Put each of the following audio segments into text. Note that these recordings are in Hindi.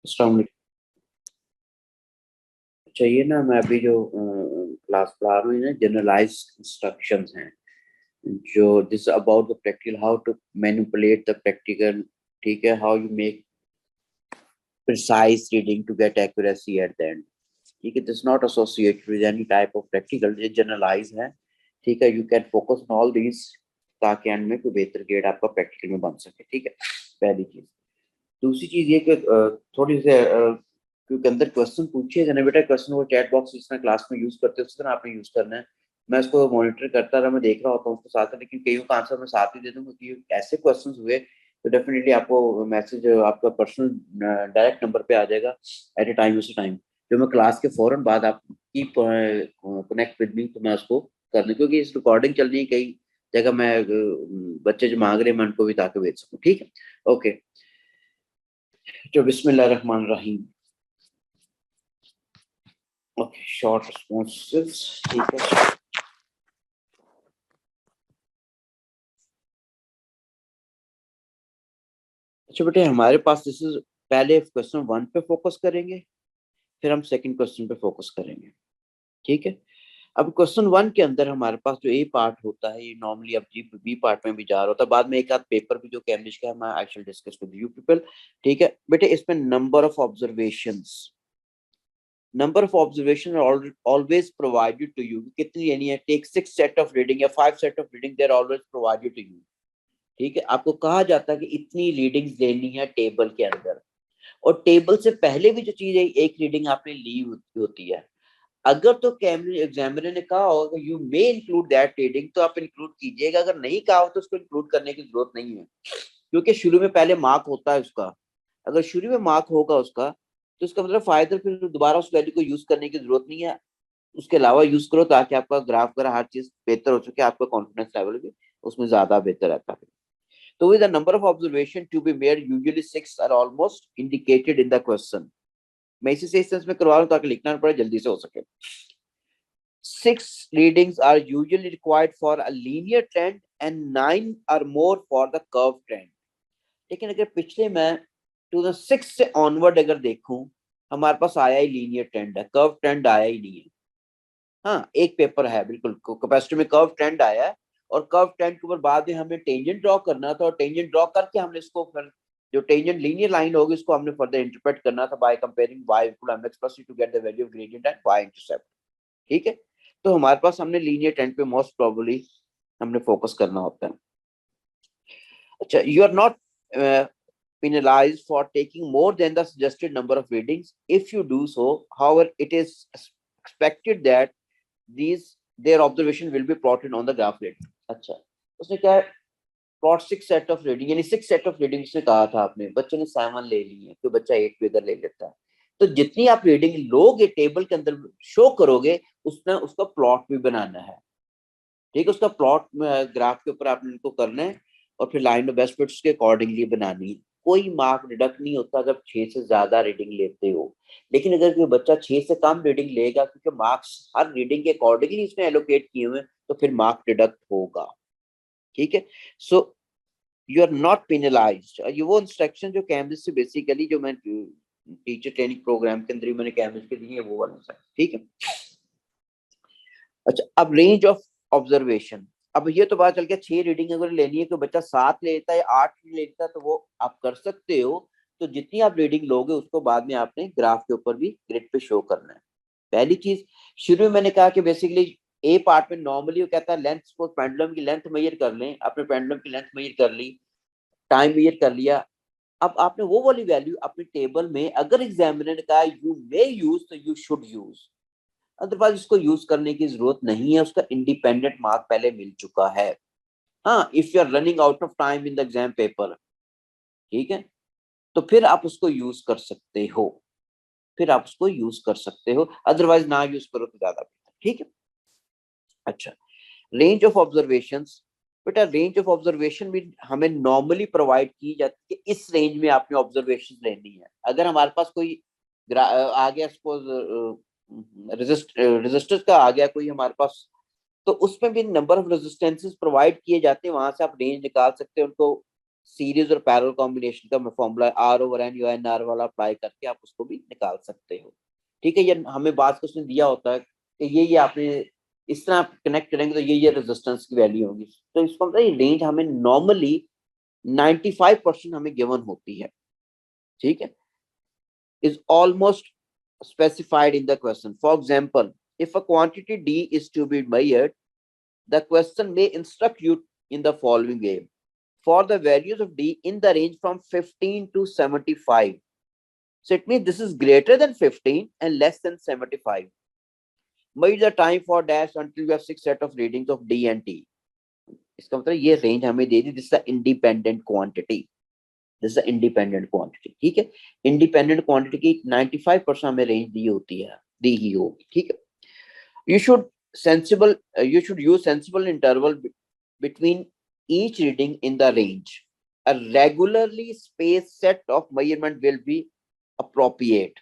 अस्सलाम वालेकुम। चाहिए ना, मैं अभी जो क्लास पढ़ा रहा हूँ ना, जनरलाइज इंस्ट्रक्शंस हैं जो this about the practical, how to manipulate the practical. ठीक है, how you make precise reading to get accuracy at the end. ठीक है, this not associated with any type of practical, ये जनरलाइज है। ठीक है, you can focus on all these ताकि एंड में कोई बेहतर ग्रेड आपका प्रैक्टिकल में बन सके। ठीक है, पहली चीज। दूसरी चीज ये कि थोड़ी सी क्योंकि अंदर क्वेश्चन पूछिए जाने बेटा, क्वेश्चन वो चैट बॉक्स जिस तरह क्लास में यूज करते हैं उस तरह आपने यूज करना है। मैं इसको मॉनिटर करता रहा, मैं देख रहा होता हूँ उसको साथ में, लेकिन कईयों का आंसर मैं साथ ही दे दूंगा कि ऐसे क्वेश्चन हुए तो डेफिनेटली आपको मैसेज आपका पर्सनल डायरेक्ट नंबर पे आ जाएगा एट ए टाइम, उसी टाइम जो मैं क्लास के फौरन बाद आप की कनेक्ट विद मी, तो मैं उसको कर दूँ, क्योंकि इस रिकॉर्डिंग चल रही है कई जगह, मैं बच्चे जो मांग रहे हैं मैं उनको भी ताकि भेज सकूँ। ठीक है, ओके। तो बिस्मिल्लाहिर्रहमानिर्रहीम। Okay, short responses. ठीक है, अच्छा बेटे, हमारे पास दिस इज, पहले क्वेश्चन वन पे फोकस करेंगे, फिर हम सेकंड क्वेश्चन पे फोकस करेंगे। ठीक है, अब क्वेश्चन वन के अंदर हमारे पास जो ए पार्ट होता है, ये नॉर्मली अब जी बी पार्ट में भी जा रहा होता है, बाद में एक आध पेपर भी जो कैम्ब्रिज का है, मैं I shall discuss with you people. ठीक है बेटे, इसमें number of observations, number of observation always provided to you, कितनी यानी है, टेक 6 सेट ऑफ रीडिंग या 5 set of reading, they are always provided to you. ठीक है, आपको कहा जाता है कि इतनी रीडिंग्स लेनी है टेबल के अंदर, और टेबल से पहले भी जो चीज है एक रीडिंग आपने ली होती है। अगर तो कैमरे एग्जामिनर ने कहा होगा कि you may include that reading, तो आप इंक्लूड कीजिएगा, अगर नहीं कहा हो तो उसको इंक्लूड करने की जरूरत नहीं है, क्योंकि शुरू में पहले मार्क होता है उसका। अगर शुरू में मार्क होगा उसका, तो उसका मतलब फायदा, फिर दोबारा उस वैल्यू को यूज करने की जरूरत नहीं है, उसके अलावा यूज करो ताकि आपका ग्राफ वगैरह हर चीज बेहतर हो सके, आपका कॉन्फिडेंस लेवल भी उसमें ज्यादा बेहतर रहता है। So with the number of observation to be made, usually 6 are almost indicated in the question. मैं इसी से इंस्टेंस में करवा रहा हूँ ताकि लिखना ना पड़े, जल्दी से हो सके। 6 readings are usually required for a linear trend and 9 are more for the curve trend. लेकिन अगर पिछले मैं 2006 से ऑनवर्ड अगर देखूं, हमारे पास आया ही लीनियर ट्रेंड है, कर्व ट्रेंड आया ही नहीं है। हाँ, एक पेपर है बिल्कुल कैपेसिटी में कर्व ट्रेंड आया है, और कर्व ट्रेंड के ऊपर बाद में हमें टेंजेंट ड्रॉ करना था, और टेंजेंट ड्रॉ करके हमने इसको फिर जो टेंजेंट लीनियर लाइन होगी उसको हमने फर्दर इंटरप्रेट करना था by comparing y equal mx plus c to get the value of gradient and y intercept. ठीक है, तो हमारे पास हमने लीनियर ट्रेंड पे मोस्ट प्रोबेबली हमने फोकस करना होता है। अच्छा, you are not penalized for taking more than the suggested number of readings if you do so. However, it is expected that these their observation will be plotted on the graph later. अच्छा, उसने क्या है, प्लॉट 6 सेट ऑफ रीडिंग, यानी 6 सेट ऑफ रीडिंग से कहा था आपने, बच्चे ने 7 ले ली है, तो बच्चा 8 भी अगर ले लेता है, तो जितनी आप रीडिंग लोगे टेबल के अंदर शो करोगे, उसने उसका प्लॉट भी बनाना है। ठीक है, उसका प्लॉट ग्राफ के ऊपर आपने इनको करना है, और फिर लाइन ऑफ बेस्ट फिट्स के अकॉर्डिंगली बनानी है। कोई मार्क डिडक्ट नहीं होता जब 6 से ज्यादा रीडिंग लेते हो, लेकिन अगर कोई बच्चा 6 से कम रीडिंग लेगा, क्योंकि मार्क्स हर रीडिंग के अकॉर्डिंगली इसमें एलोकेट किए हुए, तो फिर मार्क डिडक्ट होगा। ठीक है, so you are not penalized. ये वो इंस्ट्रक्शन जो कैम्ब्रिज से बेसिकली जो मैं टीचर ट्रेनिंग प्रोग्राम के अंदर ही मैंने कैम्ब्रिज के दिए, वो वाला। ठीक है, अच्छा, अब रेंज ऑफ ऑब्जर्वेशन। अब ये तो बात चल गया 6 रीडिंग अगर लेनी है, तो बच्चा 7 लेता है या 8 लेता है, तो वो आप कर सकते हो। तो जितनी आप रीडिंग लोगे उसको बाद में आपने ग्राफ के ऊपर भी ग्रिड पे शो करना है। पहली चीज, शुरू में मैंने कहा कि बेसिकली ए पार्ट में नॉर्मली वो कहता है लेंथ, सपोज पेंडुलम की लेंथ मेजर कर लें, आपने पेंडुलम की लेंथ मेजर कर ली, टाइम मेजर कर लिया। अब आपने वो वाली वैल्यू अपनी टेबल में, अगर एग्जामिनर ने कहा यू मे यूज, तो यू शुड यूज, अदरवाइज इसको यूज करने की जरूरत नहीं है, उसका इंडिपेंडेंट मार्क पहले मिल चुका है। हाँ, if you are running out of time in the exam paper, ठीक है, तो फिर आप उसको यूज कर सकते हो, फिर आप उसको यूज कर सकते हो, अदरवाइज ना यूज करो तो ज्यादा बेहतर। ठीक है, अच्छा, रेंज ऑफ ऑब्जर्वेशन। बेटा, रेंज ऑफ ऑब्जर्वेशन भी हमें नॉर्मली प्रोवाइड की जाती है, इस रेंज में आपने ऑब्जर्वेशन लेनी है। अगर हमारे पास कोई आ गया, सपोज रेजिस्टर्स का आ गया कोई हमारे पास, तो उसमें भी नंबर ऑफ रेजिस्टेंसेस प्रोवाइड किए जाते हैं, वहां से आप रेंज निकाल सकते हैं, उनको सीरीज और पैरेलल कॉम्बिनेशन का फॉर्मूला आर ओवर एन या एन आर वाला अप्लाई करके आप उसको भी निकाल सकते हो। ठीक है, ये हमें बात को उसने दिया होता है कि ये आपने इस तरह आप कनेक्ट करेंगे तो ये रेजिस्टेंस की वैल्यू होगी। तो इसका मतलब ये रेंज हमें नॉर्मली 95% हमें गिवन होती है। ठीक है, is almost specified in the question. For example, if a quantity D is to be measured, the question may instruct you in the following way. For the values of D in the range from 15 to 75. So it means this is greater than 15 and less than 75. Measure the time for dash until you have 6 set of readings of D and T. इसका मतलब ये रेंज हमें दे दी, this is independent quantity, this is independent quantity. ठीक है, इंडिपेंडेंट क्वांटिटी की 95% हमें रेंज दी होती है, दी ही होगी। ठीक है, you should use sensible interval between each reading in the range. A regularly spaced set of measurement will be appropriate.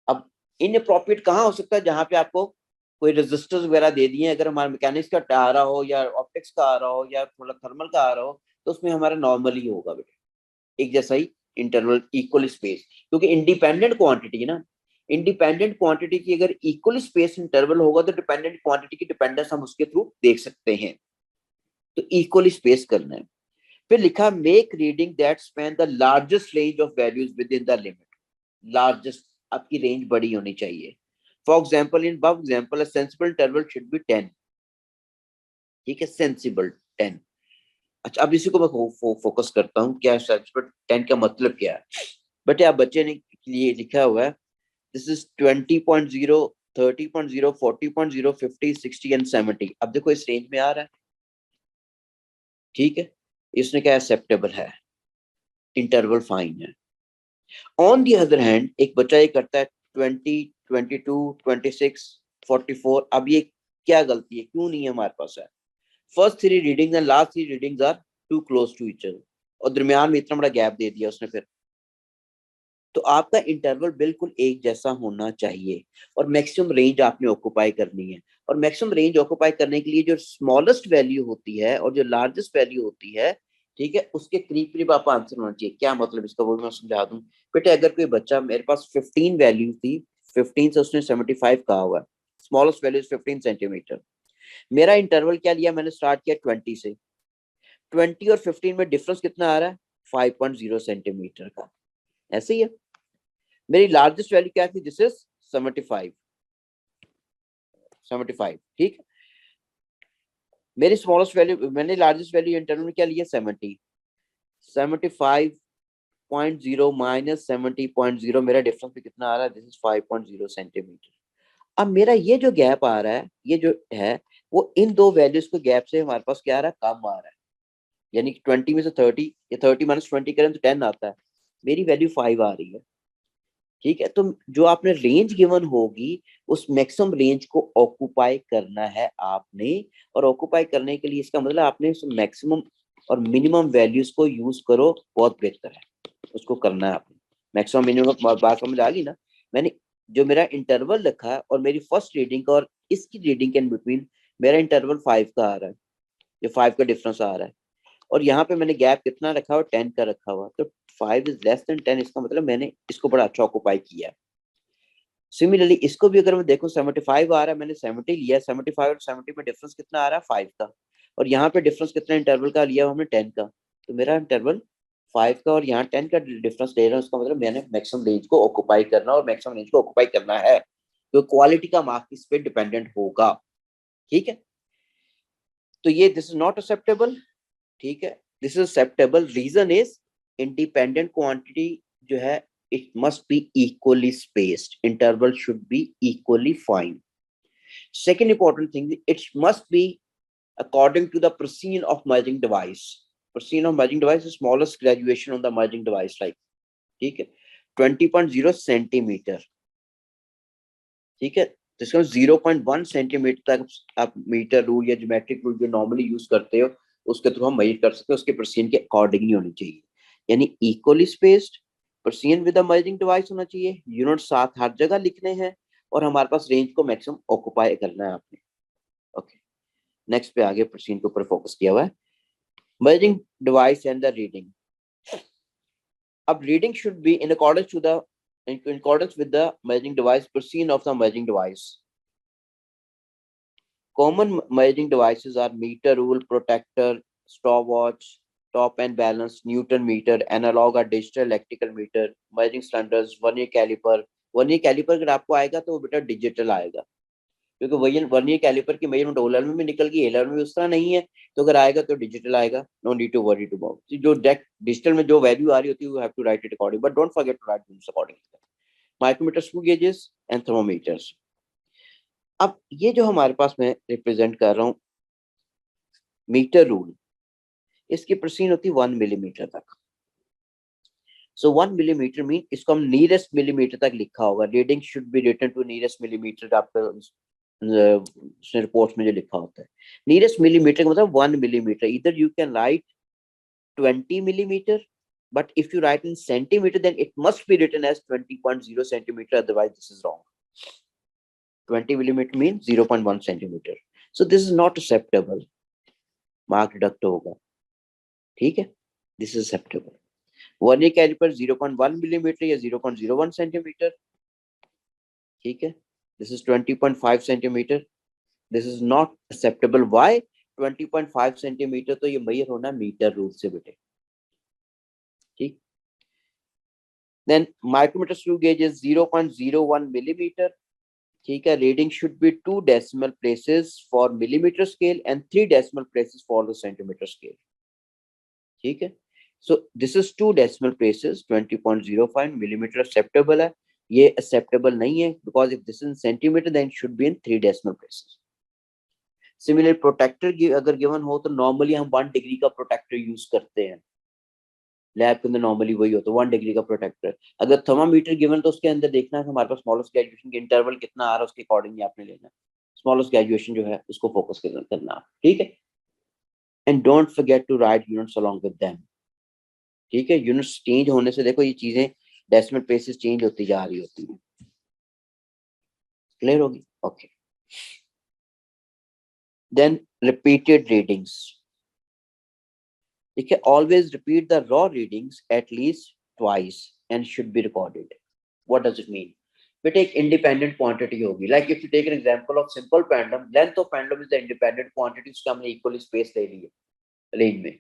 अब inappropriate कहाँ हो सकता है, जहां पे आपको कोई रेजिस्टर्स वगैरह दे दिए, अगर हमारा मैकेनिक्स का आ रहा हो या ऑप्टिक्स का आ रहा हो या थोड़ा थर्मल का आ रहा हो, तो उसमें हमारा नॉर्मल ही होगा बेटा, एक जैसा ही इंटरवल, इक्वल स्पेस, क्योंकि इंडिपेंडेंट क्वांटिटी है ना। इंडिपेंडेंट क्वांटिटी की अगर इक्वल स्पेस इंटरवल होगा तो डिपेंडेंट क्वांटिटी की डिपेंडेंस हम उसके थ्रू देख सकते हैं। तो इक्वल स्पेस करना है। फिर लिखा make reading that span the largest range of values with in the limit. Largest, आपकी रेंज बड़ी होनी चाहिए। For example, in above example, a sensible interval should be 10। ठीक है, सेंसिबल 10। अच्छा, अब इसी को मैं फोकस करता हूँ, क्या सेंसिबल 10 का मतलब क्या है। बट आप बच्चे ने लिए लिखा हुआ है दिस इज 20.0, 30.0, 40.0, 50, 60 एंड 70। अब देखो इस रेंज में आ रहा है। ठीक है, इसने क्या एक्सेप्टेबल है, इंटरवल फाइन है। ऑन दी अदर हैंड एक बच्चा ये करता है 20, 22, 26, 44। अब ये क्या गलती है, क्यों नहीं है हमारे पास है। First 3 readings and last 3 readings are too close to each other, और दरमियान में इतना बड़ा गैप दे दिया उसने। फिर तो आपका इंटरवल बिल्कुल एक जैसा होना चाहिए, और मैक्सिमम रेंज आपने ऑक्युपाई करनी है। और मैक्सिमम रेंज ऑक्युपाई करने के लिए जो स्मॉलेस्ट वैल्यू होती है और जो लार्जेस्ट वैल्यू होती है, ठीक है, उसके करीब करीब आपका आंसर होना चाहिए। क्या मतलब इसका, वो मैं समझा दूं। बेटे अगर कोई बच्चा, मेरे पास 15 वैल्यू थी, 15 से उसने 75 कहा हुआ है, स्मॉलेस्ट वैल्यू 15 सेंटीमीटर। मेरा इंटरवल क्या लिया, मैंने स्टार्ट किया 20 से। 20 और 15 में डिफरेंस कितना आ रहा है, 5.0 सेंटीमीटर का। ऐसे ही है। मेरी लार्जेस्ट वैल्यू क्या थी, दिस इज 75। ठीक, मेरी स्मॉलेस्ट वैल्यू, मैंने लार्जेस्ट वैल्यू इंटरवल में क्या लिया, 70। 75.0 माइनस 70.0, मेरा डिफरेंस भी कितना आ रहा है, दिस इज 5.0 सेंटीमीटर। अब मेरा ये जो गैप आ रहा है, ये जो है, वो इन दो वैल्यूज के गैप से हमारे पास क्या आ रहा है, कम आ रहा है। यानी कि 20 में से 30 या 30 माइनस 20 करें तो 10 आता है, मेरी वैल्यू 5 आ रही है। ठीक है, तो जो आपने रेंज गिवन होगी, उस मैक्सिमम रेंज को ऑक्युपाई करना है आपने। और ऑक्युपाई करने के लिए इसका मतलब आपने मैक्सिमम और मिनिमम वैल्यूज को यूज करो, बहुत बेहतर है, उसको करना है आपने। मैक्सिमम मिनिमम बात समझ आ गई ना। मैंने जो मेरा इंटरवल रखा है और मेरी फर्स्ट रीडिंग और इसकी रीडिंग के बिटवीन मेरा इंटरवल 5 का आ रहा है, जो 5 का डिफरेंस आ रहा है। और यहाँ पे मैंने गैप कितना रखा हुआ, 10 का रखा हुआ। तो 5 इज लेस देन 10, इसका मतलब मैंने इसको बड़ा अच्छा ऑक्युपाई किया है। सिमिलरली इसको भी अगर मैं देखूं 75 आ रहा है, मैंने 70 लिया, 75 और 70 में डिफरेंस कितना आ रहा है, 5 का। और यहाँ पे डिफरेंस कितना इंटरवल का लिया हमने, 10 का। तो मेरा इंटरवल 5 का और यहाँ 10 का डिफरेंस ले रहा हूँ, उसका मतलब मैंने मैक्सिमम रेंज को ऑक्युपाई करना, और मैक्सिमम रेंज को ऑक्युपाई करना है तो क्वालिटी का मार्क इस पे डिपेंडेंट होगा। ठीक है, तो ये दिस इज नॉट एक्सेप्टेबल। ठीक है, this is acceptable, reason is independent quantity जो है, it must be equally spaced, interval should be equally fine. Second important thing, it must be according to the precision of measuring device. Precision of measuring device is smallest graduation on the measuring device, like ठीक है 20.0 सेंटीमीटर। ठीक है, तो इसका 0.1 सेंटीमीटर तक आप मीटर रूल या ज्योमेट्रिक रूल जो नॉर्मली यूज करते हो उसके थ्रू हम मेजर कर सकते हैं, उसके प्रेसिजन के अकॉर्डिंगली होनी चाहिए। यानी equally spaced, precision with the measuring device होना चाहिए, यूनिट साथ हर जगह लिखने हैं, और हमारे पास रेंज को मैक्सिमम ऑक्युपाई करना है आपने। ओके, नेक्स्ट पे आगे प्रेसिजन के ऊपर फोकस किया हुआ है। measuring device and the reading. अब reading should be in accordance with the measuring device, precision of the measuring device. Common measuring devices are meter, rule, protractor, stopwatch, top and balance, Newton meter, analog or digital electrical meter, measuring cylinders, vernier caliper. Vernier caliper अगर आपको आएगा तो बेटा डिजिटल आएगा, क्योंकि वर्नियर कैलिपर की मेजरमेंट ओ लेवल में भी निकल गई, ए लेवल में उस तरह नहीं है, तो अगर आएगा तो डिजिटल आएगा. No need to worry to about जो डिजिटल में जो वैल्यू आ रही होती है, you have to write it according, but don't forget to write this accordingly. Micrometer, screw gauges and thermometers. अब ये जो हमारे पास मैं रिप्रेजेंट कर रहा हूँ मीटर रूल, इसकी प्रेसिजन होती है 1 मिलीमीटर तक. सो 1 मिलीमीटर मीन इसको हम नीयरेस्ट मिलीमीटर तक लिखा होगा. Reading should be written to nearest millimeter. आपका रिपोर्ट में जो लिखा होता है नीयरेस्ट मिलीमीटर का मतलब 1 मिलीमीटर. इधर you can write 20 millimeter, but if you write in centimeter, then it must be written as 20.0 centimeter, otherwise this is wrong. 20 millimeter means 0.1 centimeter. So this is not acceptable. Mark deduct होगा, ठीक है. This is acceptable. Vernier caliper 0.1 millimeter या 0.01 centimeter, ठीक है. This is 20.5 centimeter. This is not acceptable. Why? 20.5 centimeter तो ये मेजर होना मीटर रूल से बेटे, ठीक. Then micrometer screw gauge is 0.01 millimeter, ठीक है. Reading should be 2 decimal places for millimeter scale and 3 decimal places for the centimeter scale, ठीक है. So this is 2 decimal places. 20.05 millimeter acceptable है, ये acceptable नहीं है, because if this is in centimeter then it should be in 3 decimal places. Similarly protector अगर given हो तो normally हम 1 डिग्री का प्रोटेक्टर यूज करते हैं. लैब के अंदर नॉर्मली वही होता है 1 डिग्री का प्रोटेक्टर. अगर थर्मामीटर गिवन तो उसके अंदर देखना है हमारे पास स्मॉलेस्ट ग्रेजुएशन के इंटरवल कितना आ रहा है, उसके अकॉर्डिंगली आपने लेना है. स्मॉलेस्ट ग्रेजुएशन जो है उसको फोकस करना, ठीक है. And don't forget to write units along with them, ठीक है. यूनिट्स चेंज होने से देखो ये चीजें डेसिमल प्लेसेस चेंज होती जा रही होती है. क्लियर होगी? ओके. देन रिपीटेड रीडिंग्स, ठीक है. Always repeat the raw readings at least twice and should be recorded. What does it mean? बेटा एक इंडिपेंडेंट क्वांटिटी होगी. Like if you take an example of simple pendulum, length of pendulum is the independent quantity. उसका हमने इक्वल स्पेस ले ली है रेंज में.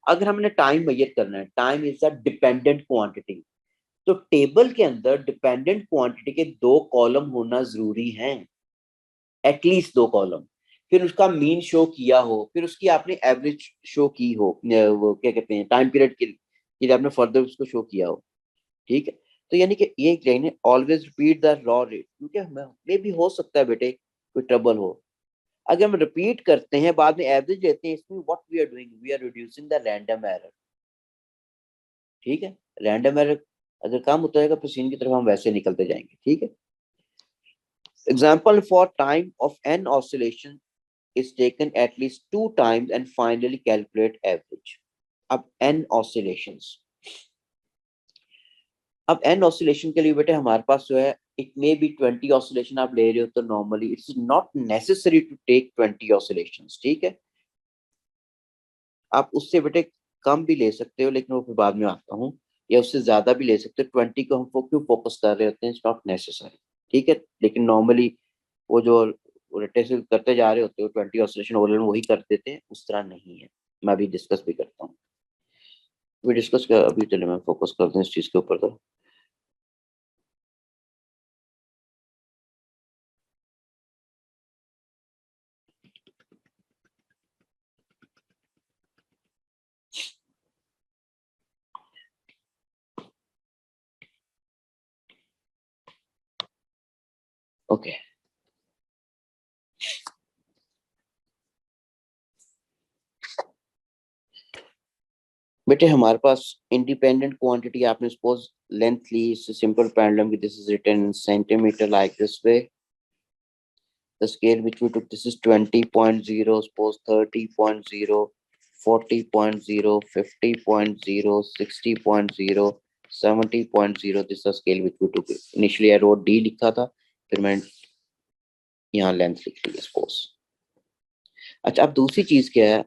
अगर हमने टाइम मेजर करना है, time is the dependent quantity, तो टेबल के अंदर डिपेंडेंट क्वांटिटी के 2 कॉलम होना जरूरी हैं, एटलीस्ट 2 कॉलम. फिर उसका मीन शो किया हो, फिर उसकी आपने एवरेज शो की हो, वो क्या कहते हैं टाइम पीरियड के लिए आपने फर्दर उसको शो किया हो, ठीक है. तो यानी कि ये लाइन है always repeat the raw rate, क्योंकि हमें भी हो सकता है बेटे कोई ट्रबल हो. अगर हम रिपीट करते हैं बाद में एवरेज लेते हैं, इसमें what we are doing, we are reducing the random error, ठीक है. रैंडम एरर अगर कम होता जाएगा प्रोसीजर की तरफ हम वैसे निकलते जाएंगे, ठीक है. Example for time of an oscillation is taken at least 2 times and finally calculate average. अब n oscillations, अब n oscillation के लिए बेटे हमारे पास जो है it may be 20 oscillation आप ले रहे हो तो normally it's not necessary to take 20 oscillations, ठीक है. आप उससे बेटे कम भी ले सकते हो, लेकिन वो फिर बाद में आता हूँ, या उससे ज्यादा भी ले सकते हो. 20 को हम क्यों फोकस कर रहे होते हैं, इट्स नॉट नेसेसरी, ठीक है. लेकिन नॉर्मली वो जो रोटेशन करते जा रहे होते हो 20 ऑसिलेशन ओवरलोड वही कर देते हैं, उस तरह नहीं है. मैं अभी डिस्कस भी करता हूँ, अभी डिस्कस कर, अभी चले मैं फोकस करते हैं इस चीज के ऊपर. तो ओके, बेटे हमारे पास इंडिपेंडेंट क्वांटिटी आपने सपोज लेंथ ली, सिंपल पेंडुलम की, this is written in centimeter like this way. The scale which we took, this is 20.0, suppose 30.0, 40.0, 50.0, 60.0, 70.0. This is the scale which we took. Initially I wrote D लिखा था, फिर मैं यहाँ लेंथ लिख ली सपोज. अच्छा, अब दूसरी चीज क्या है,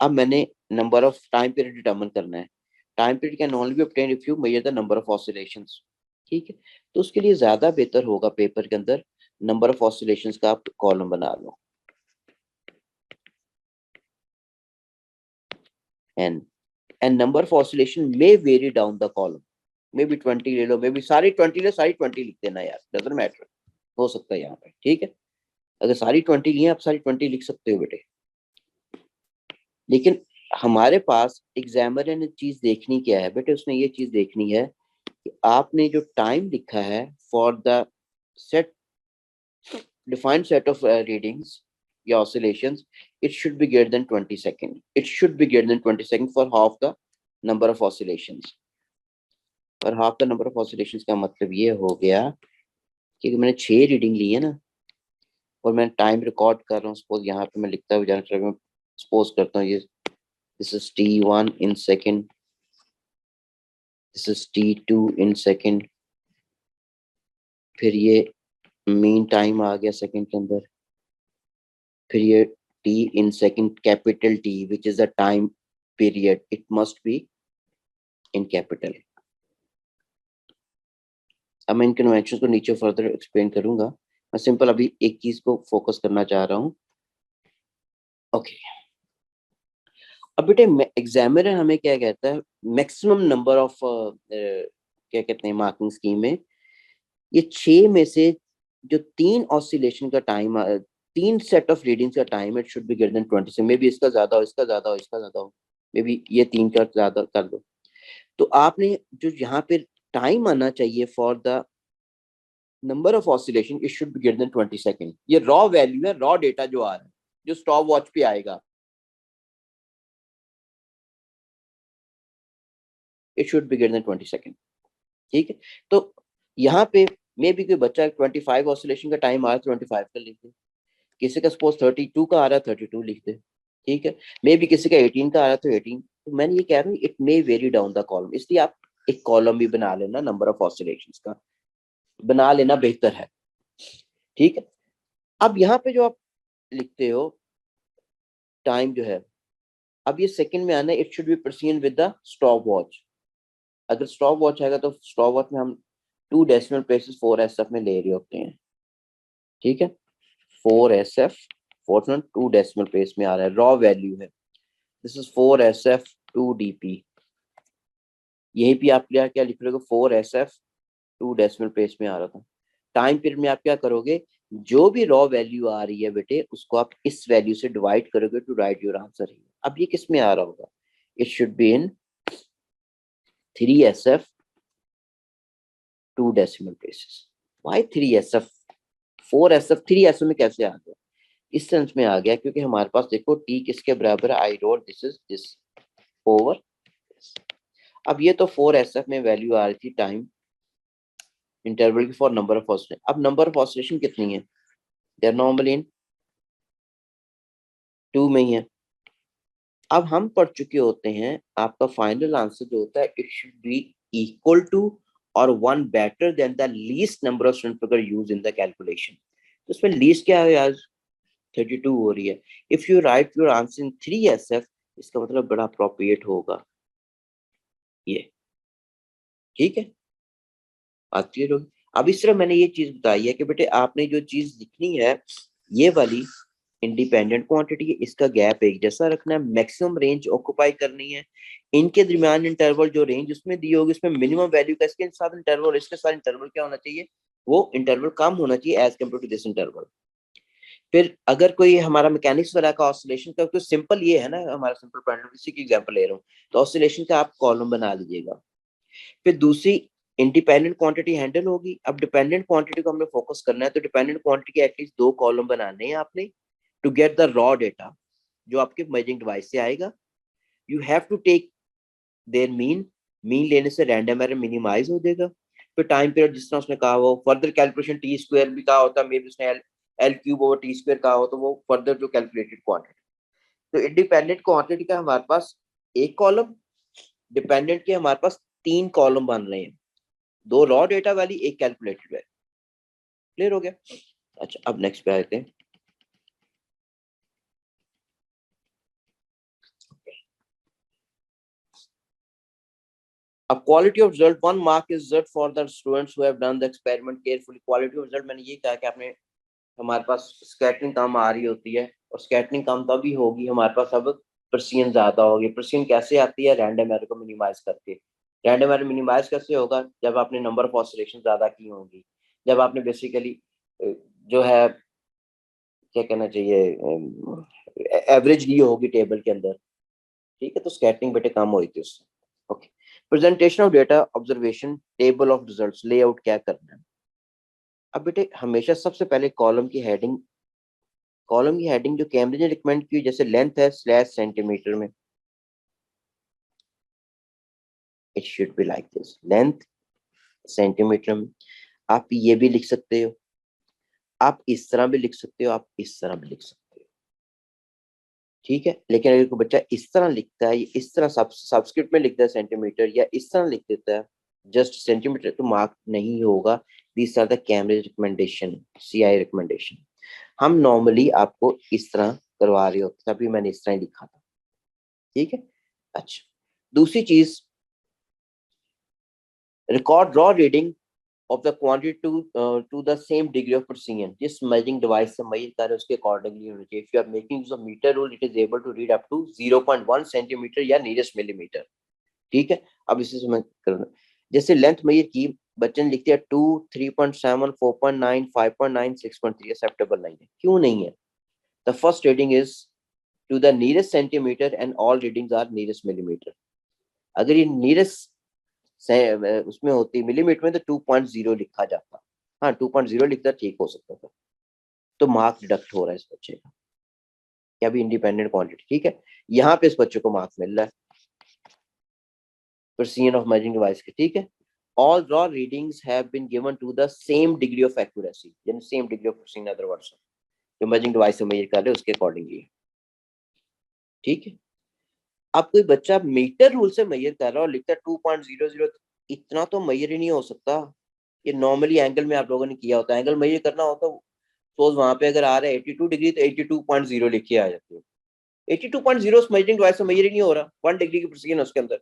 अब मैंने number of time period determine करना है। Time period can only B obtain if you measure the number of oscillations. ठीक है, तो उसके लिए ज्यादा बेहतर होगा पेपर के अंदर नंबर ऑफ ऑसिलेशंस का आप कॉलम बना लो। And number of oscillation may vary down the column, maybe 20 ले लो, मे बी सारी 20 ले, सारी 20 लिख देना यार, डजंट मैटर, हो सकता है यहाँ पे। ठीक है, अगर सारी 20 लिए आप सारी 20 लिख सकते हो बेटे। लेकिन हमारे पास एग्जामिनर ने चीज देखनी क्या है बेटे, उसने ये चीज देखनी है कि आपने जो टाइम लिखा है for the set defined set of readings या oscillations, it should be greater than 20 second, it should be greater than 20 second for half the number of oscillations। और half the number of oscillations का मतलब ये हो गया कि मैंने 6 रीडिंग ली है ना, और मैं टाइम रिकॉर्ड कर रहा हूँ, सपोज यहाँ पे मैं लिखता हुआ जाना चाहिए, सपोज करता हूँ ये this is t1 in second, this is t2 in second, फिर ये मीन टाइम आ गया सेकंड के अंदर, फिर ये t in second capital T which is the time period, it must be in capital। अब मैं इन कन्वेंशन को नीचे फर्दर एक्सप्लेन करूंगा, मैं सिंपल अभी एक चीज को फोकस करना चाह रहा हूँ। ओके, अब बेटे एग्जामिनर हमें क्या कहता है, मैक्सिमम नंबर ऑफ क्या कहते हैं मार्किंग स्कीम में, ये 6 में से जो 3 ऑसिलेशन का टाइम, 3 सेट ऑफ रीडिंग्स का time, it should be greater than 20 से, मे बी इसका ज्यादा हो, इसका ज्यादा हो, इसका ज्यादा हो, मे बी ये 3 का ज्यादा कर दो। तो आपने जो यहाँ पे टाइम आना चाहिए for the number of oscillation, it should be greater than 20 second. ये रॉ वैल्यू है, रॉ डेटा जो आ रहा है, जो स्टॉप वॉच पे आएगा, it should be greater than 20 second. ठीक है, तो यहाँ पे मे भी कोई बच्चा 25 ऑसिलेशन का टाइम आ रहा है, 25 का लिख दे, किसी का सपोज 32 का आ रहा है, 32 लिख दे। ठीक है, मे भी किसी का 18 का आ रहा है तो 18। तो मैंने ये कह रहा हूँ it may vary down the column, इसलिए आप एक कॉलम भी बना लेना नंबर ऑफ ऑसिलेशंस का, बना लेना बेहतर है। ठीक है, अब यहाँ पे जो आप लिखते हो टाइम जो है, अब ये सेकंड में आना है, it should be proceed with the stop watch. अगर स्टॉप वॉच आएगा तो स्टॉप वॉच में हम 2 डेसिमल प्लेसेस 4SF में ले रहे होते हैं। ठीक है, 4SF 4 डेसिमल प्लेस में आ रहा है, रॉ वैल्यू है, दिस इज 4SF 2DP। यही भी आप क्या लिख रहे हो, 4SF 2 डेसिमल प्लेस में आ रहा था। टाइम पीरियड में आप क्या करोगे, जो भी रॉ वैल्यू आ रही है बेटे उसको आप इस वैल्यू से डिवाइड करोगे टू राइट योर आंसर। अब ये किस में आ रहा होगा, it should be in 3SF 2 decimal places. Why 3SF, 4SF 3SF में कैसे आ गया, इस सेंस में आ गया क्योंकि हमारे पास देखो टी किसके बराबर है, I wrote this is this over. अब ये तो 4SF में वैल्यू आ रही थी टाइम इंटरवल की फॉर नंबर ऑफ ऑसिलेशन। अब नंबर ऑफ ऑसिलेशन कितनी है, दे आर नॉर्मली इन 2 में ही है। अब हम पढ़ चुके होते हैं आपका फाइनल आंसर जो होता है it should be equal to और 1 better than the least number of student अगर यूज इन द कैलकुलेशन। तो इसमें लीस्ट क्या है यार, 32 हो रही है। If you write your answer in 3SF, इसका मतलब बड़ा अप्रोप्रिएट होगा ये। ठीक है, बात क्लियर होगी। अब इस तरह मैंने ये चीज बताई है कि बेटे आपने जो चीज लिखनी है ये वाली इंडिपेंडेंट क्वांटिटी है, इसका गैप एक जैसा रखना है, मैक्सिमम रेंज ऑक्युपाई करनी है, इनके दरमियान इंटरवल जो रेंज उसमें दी होगी उसमें मिनिमम वैल्यू का इसके साथ इंटरवल, इसके साथ इंटरवल क्या होना चाहिए, वो इंटरवल कम होना चाहिए as compare to this interval. फिर अगर कोई हमारा मैकेनिक्स वाला का ऑसिलेशन का, तो सिंपल ये है ना हमारा सिंपल पैटर्न, इसी की एग्जांपल ले रहा हूँ, तो ऑसिलेशन का आप कॉलम बना लीजिएगा। फिर दूसरी इंडिपेंडेंट क्वांटिटी हैंडल होगी। अब डिपेंडेंट क्वांटिटी को हमने फोकस करना है, तो डिपेंडेंट क्वांटिटी के एटलीस्ट 2 कॉलम बनाने हैं आपने to get the raw data जो आपके मेजरिंग डिवाइस से आएगा। You have to take their mean, mean लेने से रैंडम एरर मिनिमाइज हो जाएगा। फिर टाइम पीरियड जिस तरह उसने कहा वो फर्दर कैलकुलेशन टी स्क्वायर भी कहा होता है, मे बी उसने L cube over T square कहा हो, तो वो फर्दर जो कैलकुलेटेड क्वांटिटी। तो इंडिपेंडेंट क्वांटिटी का हमारे पास एक कॉलम, डिपेंडेंट के हमारे पास 3 कॉलम बन रहे हैं, 2 रॉ डेटा वाली, एक कैलकुलेटेड वाली। क्लियर हो गया। अच्छा, अब नेक्स्ट पे आते हैं। अब quality of result, 1 mark is reserved for the students who have done the experiment carefully. Quality of result मैंने ये कहा कि आपने, हमारे पास स्कैटरिंग कम आ रही होती है, और स्कैटरिंग कम तभी होगी हमारे पास अब प्रेसिजन ज्यादा होगी। प्रेसिजन कैसे आती है? रैंडम एरर को मिनिमाइज करके। रैंडम एरर मिनिमाइज कैसे होगा? जब आपने नंबर ऑफ ऑसिलेशन ज्यादा की होंगी, जब आपने बेसिकली जो है क्या कहना चाहिए एवरेज ली होगी टेबल के अंदर, ठीक है, तो स्कैटरिंग बेटे कम हुई थी उससे। Okay, presentation of data observation table of results layout क्या करना है? अब बेटे हमेशा सबसे पहले कॉलम की हेडिंग जो कैम्ब्रिज ने रिकमेंड की, जैसे लेंथ है स्लैश सेंटीमीटर में, it should be like this, length centimetre में। आप ये भी लिख सकते हो, आप इस तरह भी लिख सकते हो, आप इस तरह भी लिख सकते हो, ठीक है। लेकिन अगर कोई बच्चा इस तरह लिखता है, इस तरह सबस्क्रिप्ट में लिखता है सेंटीमीटर, या इस तरह लिख देता है जस्ट सेंटीमीटर, तो मार्क नहीं होगा। These are the Cambridge recommendation, CI recommendation. हम नॉर्मली आपको इस तरह करवा रहे होते, तभी मैंने इस तरह ही लिखा था, ठीक है। अच्छा, दूसरी चीज, record raw reading of the quantity to the same degree of precision. जिस measuring device से measure कर रहे हैं उसके accordingly होना चाहिए। If you are making use of meter rule, it is able to read up to 0.1 centimeter या nearest millimeter, ठीक है। अब इसे समझ करना, जैसे लेंथ measure की, बच्चे ने लिख दिया 2, 3.7, 4.9, 5.9, 6.3, एक्सेप्टेबल नहीं है। क्यों नहीं है? The first reading is to the nearest centimeter and all readings are nearest millimeter. अगर ये nearest उसमें होती मिलीमीटर में, तो 2.0 लिखा जाता। हाँ, 2.0 लिखता ठीक हो सकता था, तो मार्क्स डिडक्ट हो रहा है इस बच्चे का, क्या भी इंडिपेंडेंट क्वांटिटी, ठीक है। यहाँ पे इस बच्चे को मार्क्स मिल रहा है प्रेसिजन ऑफ मेजरिंग डिवाइस के, ठीक है। All raw readings have been given to the same degree of accuracy, यानी same degree of precision, other words जो मेजरिंग डिवाइस से मेजर कर रहे हैं उसके अकॉर्डिंगली, ठीक है। अब कोई बच्चा मीटर रूल से मेजर कर रहा है और लिखता है 2.00, इतना तो मेजर ही नहीं हो सकता। ये नॉर्मली एंगल में आप लोगों ने किया होता है, एंगल मेजर करना होता है, सपोज वहां पे अगर आ रहा है 82 डिग्री, तो 82.0 लिखी आ जाती है। 82.0 मेजरिंग डिवाइस से मेजर ही नहीं हो रहा, 1 डिग्री की प्रेसिजन उसके अंदर,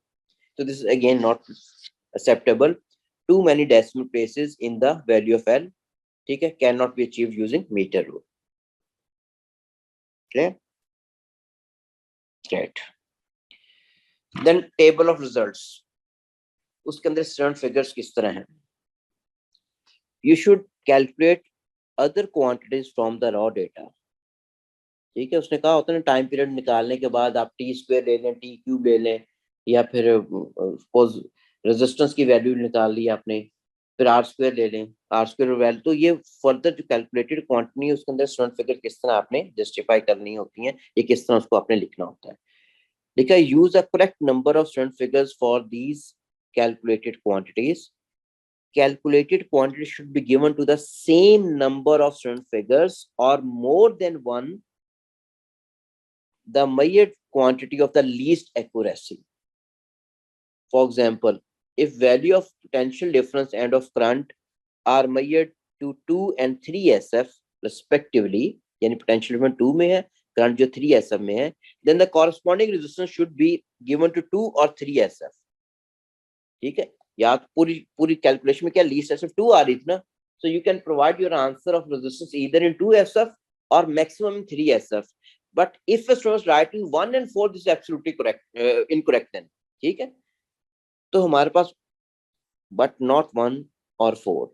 तो this is again not acceptable. Too many decimal places in the value of L, ठीक है, can not be achieved using meter rule, clear? Right, then table of results, उसके अंदर स्टैंडर्ड फिगर्स किस तरह हैं? You should calculate other quantities from the raw data, ठीक है। उसने कहा होता है ना, टाइम पीरियड निकालने के बाद आप टी स्क्वायर ले लें, टी क्यूब ले लें, या फिर सपोज रेजिस्टेंस की वैल्यू निकाल ली आपने, फिर आर स्क्वायर ले लें, आर स्क्वायर वैल्यू, तो ये फर्दर जो कैलकुलेटेड क्वांटिटी है उसके अंदर स्टैंडर्ड फिगर किस तरह आपने जस्टिफाई करनी होती है, ये किस तरह उसको आपने लिखना होता है। लिखा, use a correct number of standard figures for these calculated quantities. Calculated quantity should be given to the same number of standard figures or more than one the measured quantity of the least accuracy. For example, if value of potential difference and of current are measured to 2 and 3 SF respectively, यानी potential difference 2 में है, current जो 3 SF में है, then the corresponding resistance should be given to 2 or 3 SF, ठीक है। या पूरी पूरी कैलकुलेशन में क्या लीस्ट एसएफ 2 आ रही थी ना, so you can provide your answer of resistance either in 2 SF or maximum in 3 SF, but if a student is writing 1 and 4, this is absolutely correct, incorrect then, ठीक है। तो हमारे पास but not 1 or 4,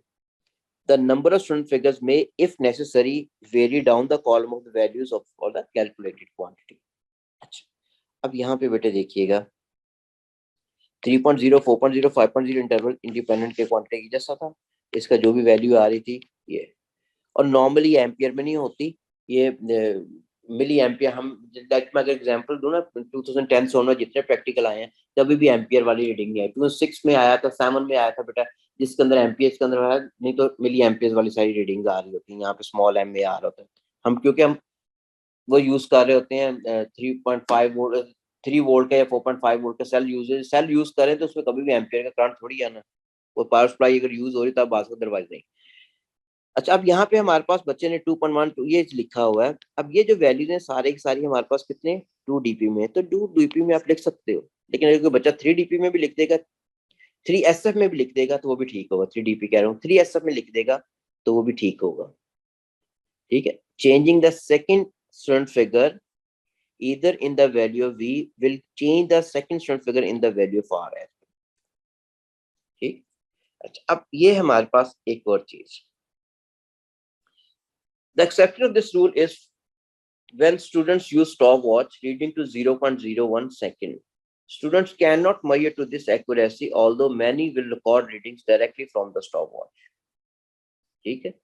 the number of student figures may if necessary vary down the column of the values of all the calculated quantity। अच्छा, अब यहाँ पे बेटे देखिएगा 3.0, 4.0, 5.0 इंटरवल इंडिपेंडेंट के क्वांटिटी की जैसा था, इसका जो भी वैल्यू आ रही थी ये, और नॉर्मली एम्पियर में नहीं होती ये, मिली एम्पियर। हम लाइक मैं अगर एग्जांपल दूं ना, 2010 से होना जितने प्रैक्टिकल आए हैं कभी भी एम्पियर वाली रीडिंग नहीं आई, 2006 में आया था, 7 में आया था बेटा, जिसके अंदर एम्पियर के अंदर है, नहीं तो मिली एम्पियर वाली सारी रीडिंग आ रही होती है, यहाँ पे स्मॉल एम में आ रहा होता है। हम क्योंकि हम वो यूज कर रहे होते हैं 3.5 वोल्ट, 3 वोल्ट का या 4.5 वोल्ट का सेल यूज करें, तो उसमें कभी भी एम्पियर का करंट थोड़ी आना, वो पावर सप्लाई अगर यूज हो रही तब बात, अदरवाइज नहीं। अच्छा, अब यहाँ पे हमारे पास बच्चे ने 2.12 ये लिखा हुआ है। अब ये जो वैल्यूज हैं सारे की सारी हमारे पास कितने 2 dp में, तो 2 dp में आप लिख सकते हो, लेकिन अगर कोई बच्चा 3 dp में भी लिख देगा 3SF में भी लिख देगा तो वो भी ठीक होगा, 3DP कह रहा हूँ, 3SF में लिख देगा तो वो भी ठीक होगा, ठीक है। Changing the second student figure either in the value of v will change the second student figure in the value of r, ठीक। अच्छा, अब ये हमारे पास एक और चीज, the exception of this rule is when students use stopwatch reading to 0.01 second. Students cannot measure to this accuracy, although many will record readings directly from the stopwatch, ठीक है।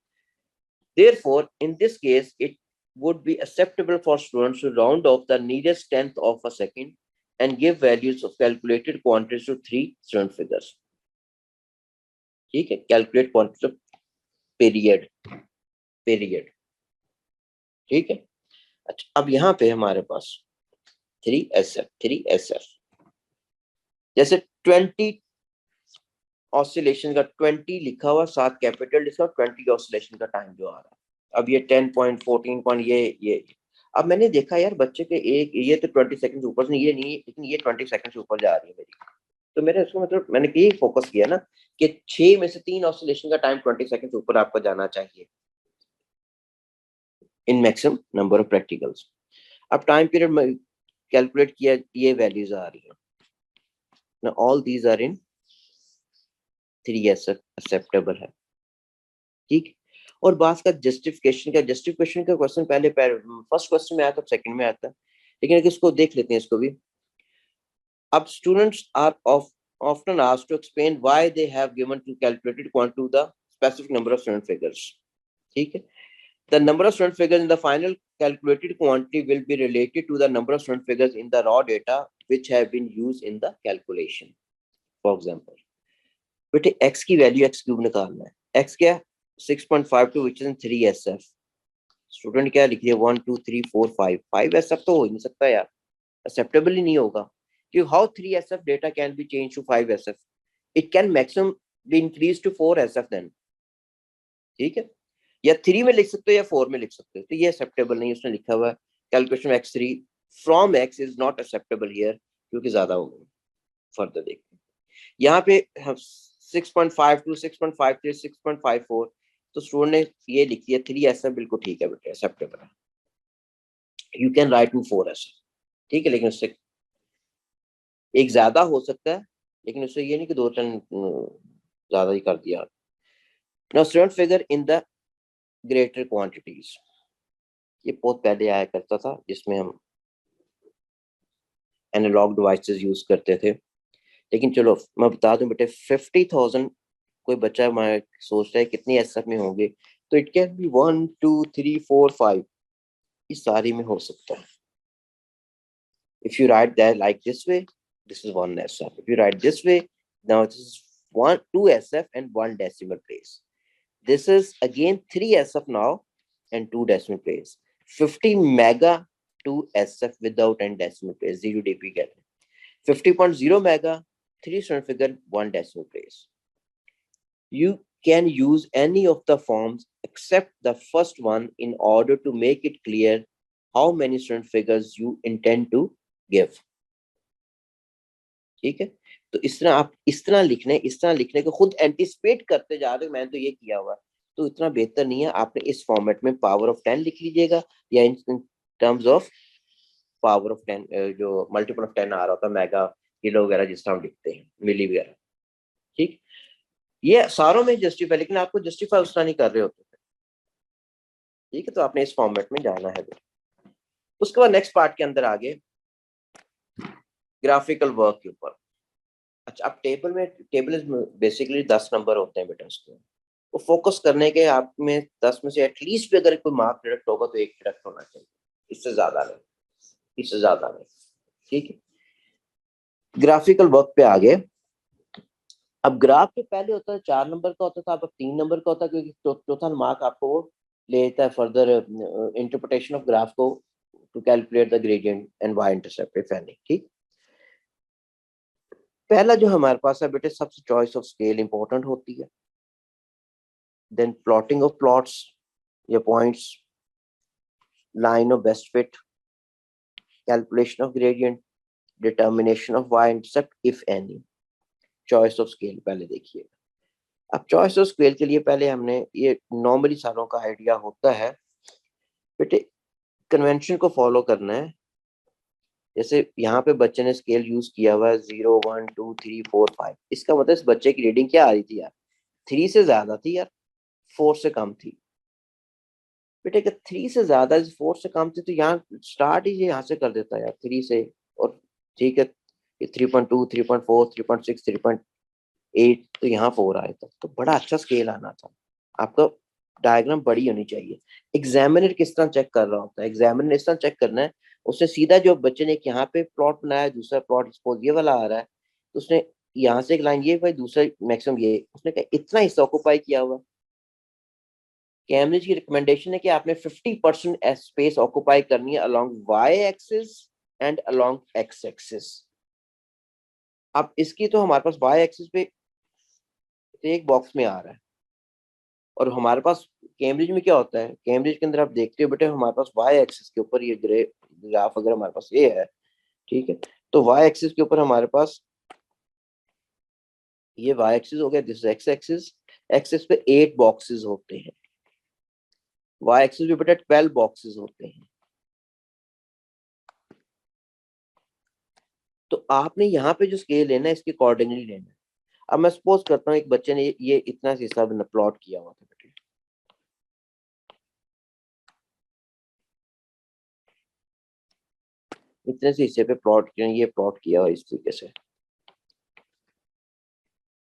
Therefore, in this case, it would be acceptable for students to round off the nearest tenth of a second and give values of calculated quantities to 3 student figures, ठीक है। Calculate quantities of period, ठीक है। अच्छा, अब यहाँ पे हमारे पास 3SF जैसे 20 ऑसिलेशन का 20 लिखा हुआ, साथ कैपिटल लिखा, 20 ऑसिलेशन का टाइम जो आ रहा है। अब ये 10.14 पॉइंट ये अब मैंने देखा यार बच्चे के एक ये तो 20 सेकंड से ऊपर नहीं, ये नहीं, लेकिन ये 20 सेकंड से ऊपर जा रही है मेरी, तो मैंने उसको मतलब मैंने यही फोकस किया ना कि 6 में से 3 ऑसिलेशन का टाइम 20 सेकंड से ऊपर आपको जाना चाहिए in maximum number of practicals. अब टाइम पीरियड कैलकुलेट किया, ये वैल्यूज आ रही है ना, all these are in 3S acceptable है, ठीक। और बात का जस्टिफिकेशन का क्वेश्चन पहले फर्स्ट क्वेश्चन में आया था, सेकंड में आता है, लेकिन अगर इसको देख लेते हैं इसको भी। अब students are often asked to explain why they have given to calculated quantity to the specific number of student figures, ठीक है। The number of student figures in the final calculated quantity will be related to the number of student figures in the raw data which have been used in the calculation. For example, बेटे x की वैल्यू x क्यूब निकालना है, x क्या 6.52 which is in 3SF, student क्या लिखिए 1 2 3 4 5 5SF तो हो ही नहीं सकता यार, एक्सेप्टेबल ही नहीं होगा, क्योंकि how 3SF data can be change to 5SF, it can maximum be increase to 4SF then, ठीक है। या 3 में लिख सकते हो या 4 में लिख सकते हो, तो ये एक्सेप्टेबल नहीं, उसने लिखा हुआ है calculation x3 from x is not acceptable here, क्योंकि ज्यादा हो गया। फर्दर देखते हैं यहाँ पे 6.52 6.53 6.54, तो स्टूडेंट ने ये लिख दिया 3SF बिल्कुल ठीक है बेटा, एक्सेप्टेबल है, you can write in 4SF, ठीक है। लेकिन उससे एक ज्यादा हो सकता है, लेकिन उससे ये नहीं कि 2-3 ज्यादा ही कर दिया। Now student figure in the greater quantities, ये बहुत पहले आया करता था जिसमें हम एनालॉग डिवाइसेस यूज करते थे, लेकिन चलो मैं बता दूं बेटे 50,000 कोई बच्चा सोच रहा है कितनी एसएफ में होंगे, तो इट कैन बी 1 2 3 4 5, इस सारी में हो सकता है। If you write that like this way, this is 1 SF. If you write this way, now this is 2 SF and 1 decimal place. This is again 3 SF now and 2 decimal place. 50 mega 2 SF without any decimal place, 0 dp get 50.0 mega 3 standard figure 1 decimal place. You can use any of the forms except the first one in order to make it clear how many standard figures you intend to give, ठीक है। तो इस तरह आप इस तरह लिखने को खुद एंटिसिपेट करते जा रहे हो, मैंने तो ये किया हुआ, तो इतना बेहतर नहीं है। आपने इस फॉर्मेट में पावर ऑफ 10 लिख लीजिएगा, या in terms of power of 10 जो मल्टीपल ऑफ 10 आ रहा होता है, मेगा किलो वगैरह जिस तरह हम लिखते हैं, मिली वगैरह, ठीक। ये सारों में जस्टिफाई, लेकिन आपको जस्टिफाई उस तरह नहीं कर रहे होते, ठीक है। तो आपने इस फॉर्मेट में जाना है। उसके बाद नेक्स्ट पार्ट के अंदर आगे ग्राफिकल वर्क के ऊपर। अच्छा, अब टेबल बेसिकली 10 नंबर होते हैं बेटा, उसके वो फोकस करने के आप में 10 में से एटलीस्ट भी अगर कोई मार्क डिडक्ट होगा तो 1 डिडक्ट होना चाहिए, इससे ज्यादा नहीं, ठीक है। ग्राफिकल वर्क पे आगे, अब ग्राफ के पहले होता है 4 नंबर का होता था, अब 3 नंबर का होता है, क्योंकि चौथा मार्क आपको वो लेता है फर्दर इंटरप्रिटेशन ऑफ ग्राफ को to calculate the gradient and y intercept if any, ठीक। पहला जो हमारे पास है बेटे, सबसे चॉइस ऑफ स्केल इंपॉर्टेंट होती है, देन प्लॉटिंग ऑफ प्लॉट्स या points, line of best fit, calculation of gradient, determination of y intercept if any, choice of scale पहले देखिए। अब चॉइस ऑफ स्केल के लिए पहले हमने ये नॉर्मली सारों का आइडिया होता है बेटे, कन्वेंशन को फॉलो करना है। जैसे यहाँ पे बच्चे ने स्केल यूज किया हुआ है 0 1 2 3 4 5, इसका मतलब इस बच्चे की रीडिंग क्या आ रही थी यार, 3 से ज्यादा थी यार, 4 से कम थी। बेटे अगर 3 से ज्यादा 4 से कम थी तो यहाँ स्टार्ट ही यहाँ से कर देता यार 3 से, और ठीक है 3.2 3.4 3.6 3.8, तो यहाँ 4 आया था, तो बड़ा अच्छा स्केल आना था आपका। डायग्राम बड़ी होनी चाहिए। एग्जामिनर किस तरह चेक कर रहा होता है, एग्जामिनर इस तरह चेक करना है, उसने सीधा जो बच्चे ने यहाँ पे प्लॉट बनाया, दूसरा प्लॉट सपोज ये वाला आ रहा है, तो उसने यहाँ से एक लाइन ये भाई, दूसरा मैक्सिमम ये, उसने कहा इतना हिस्सा ऑक्यूपाई किया हुआ। कैम्ब्रिज की रिकमेंडेशन है कि आपने 50% स्पेस ऑक्यूपाई करनी है along Y axis and along x axis. अब इसकी तो हमारे पास वाई एक्सिस पे एक बॉक्स में आ रहा है, और हमारे पास कैम्ब्रिज में क्या होता है, कैम्ब्रिज के अंदर आप देखते हो बेटे हमारे पास वाई एक्सिस के ऊपर ये ग्रे ग्राफ अगर हमारे पास ये है, ठीक है, तो वाई एक्सिस के ऊपर हमारे पास ये वाई एक्सिस हो गया, दिस एक्स एक्सिस, एक्सिस पे 8 बॉक्सेस होते हैं, वाई एक्सिस पे बेटा 12 बॉक्सेस होते हैं। तो आपने यहाँ पे जो स्केल लेना है इसके अकॉर्डिंगली लेना है। अब मैं सपोज करता हूँ एक बच्चे ने ये इतना सा हिस्सा प्लॉट किया हुआ था बेटे, इतने से हिस्से पे प्लॉट किया, ये प्लॉट किया हुआ इस तरीके से,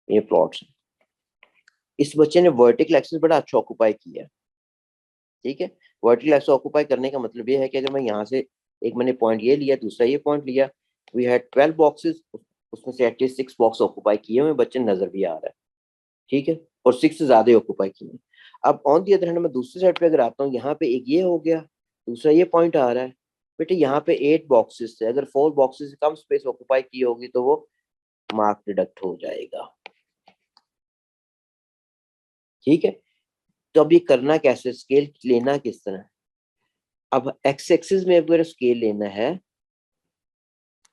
ये प्लॉट्स। इस बच्चे ने वर्टिकल एक्सिस बड़ा अच्छा ऑक्यूपाई किया, ठीक है। वर्टिकल एक्सिस ऑक्यूपाई करने का मतलब ये है कि अगर मैं यहाँ से एक मैंने पॉइंट ये लिया, दूसरा ये पॉइंट लिया, वी हैड 12 बॉक्सेस, उसमें से एटलीस्ट 6 बॉक्स ऑक्यूपाई किए हुए बच्चे नजर भी आ रहा है, ठीक है, और 6 से ज्यादा ऑक्यूपाई किए। अब ऑन दी अदर हैंड मैं दूसरी साइड पे अगर आता हूँ, यहाँ पे एक ये हो गया, दूसरा ये पॉइंट आ रहा है, बेटे यहाँ पे 8 बॉक्सेस थे, अगर 4 बॉक्सेस से कम स्पेस ऑक्यूपाई की होगी तो वो मार्क डिडक्ट हो जाएगा, ठीक है। तो अब ये करना कैसे, स्केल लेना किस तरह। अब एक्स एक्सिस में अगर स्केल लेना है,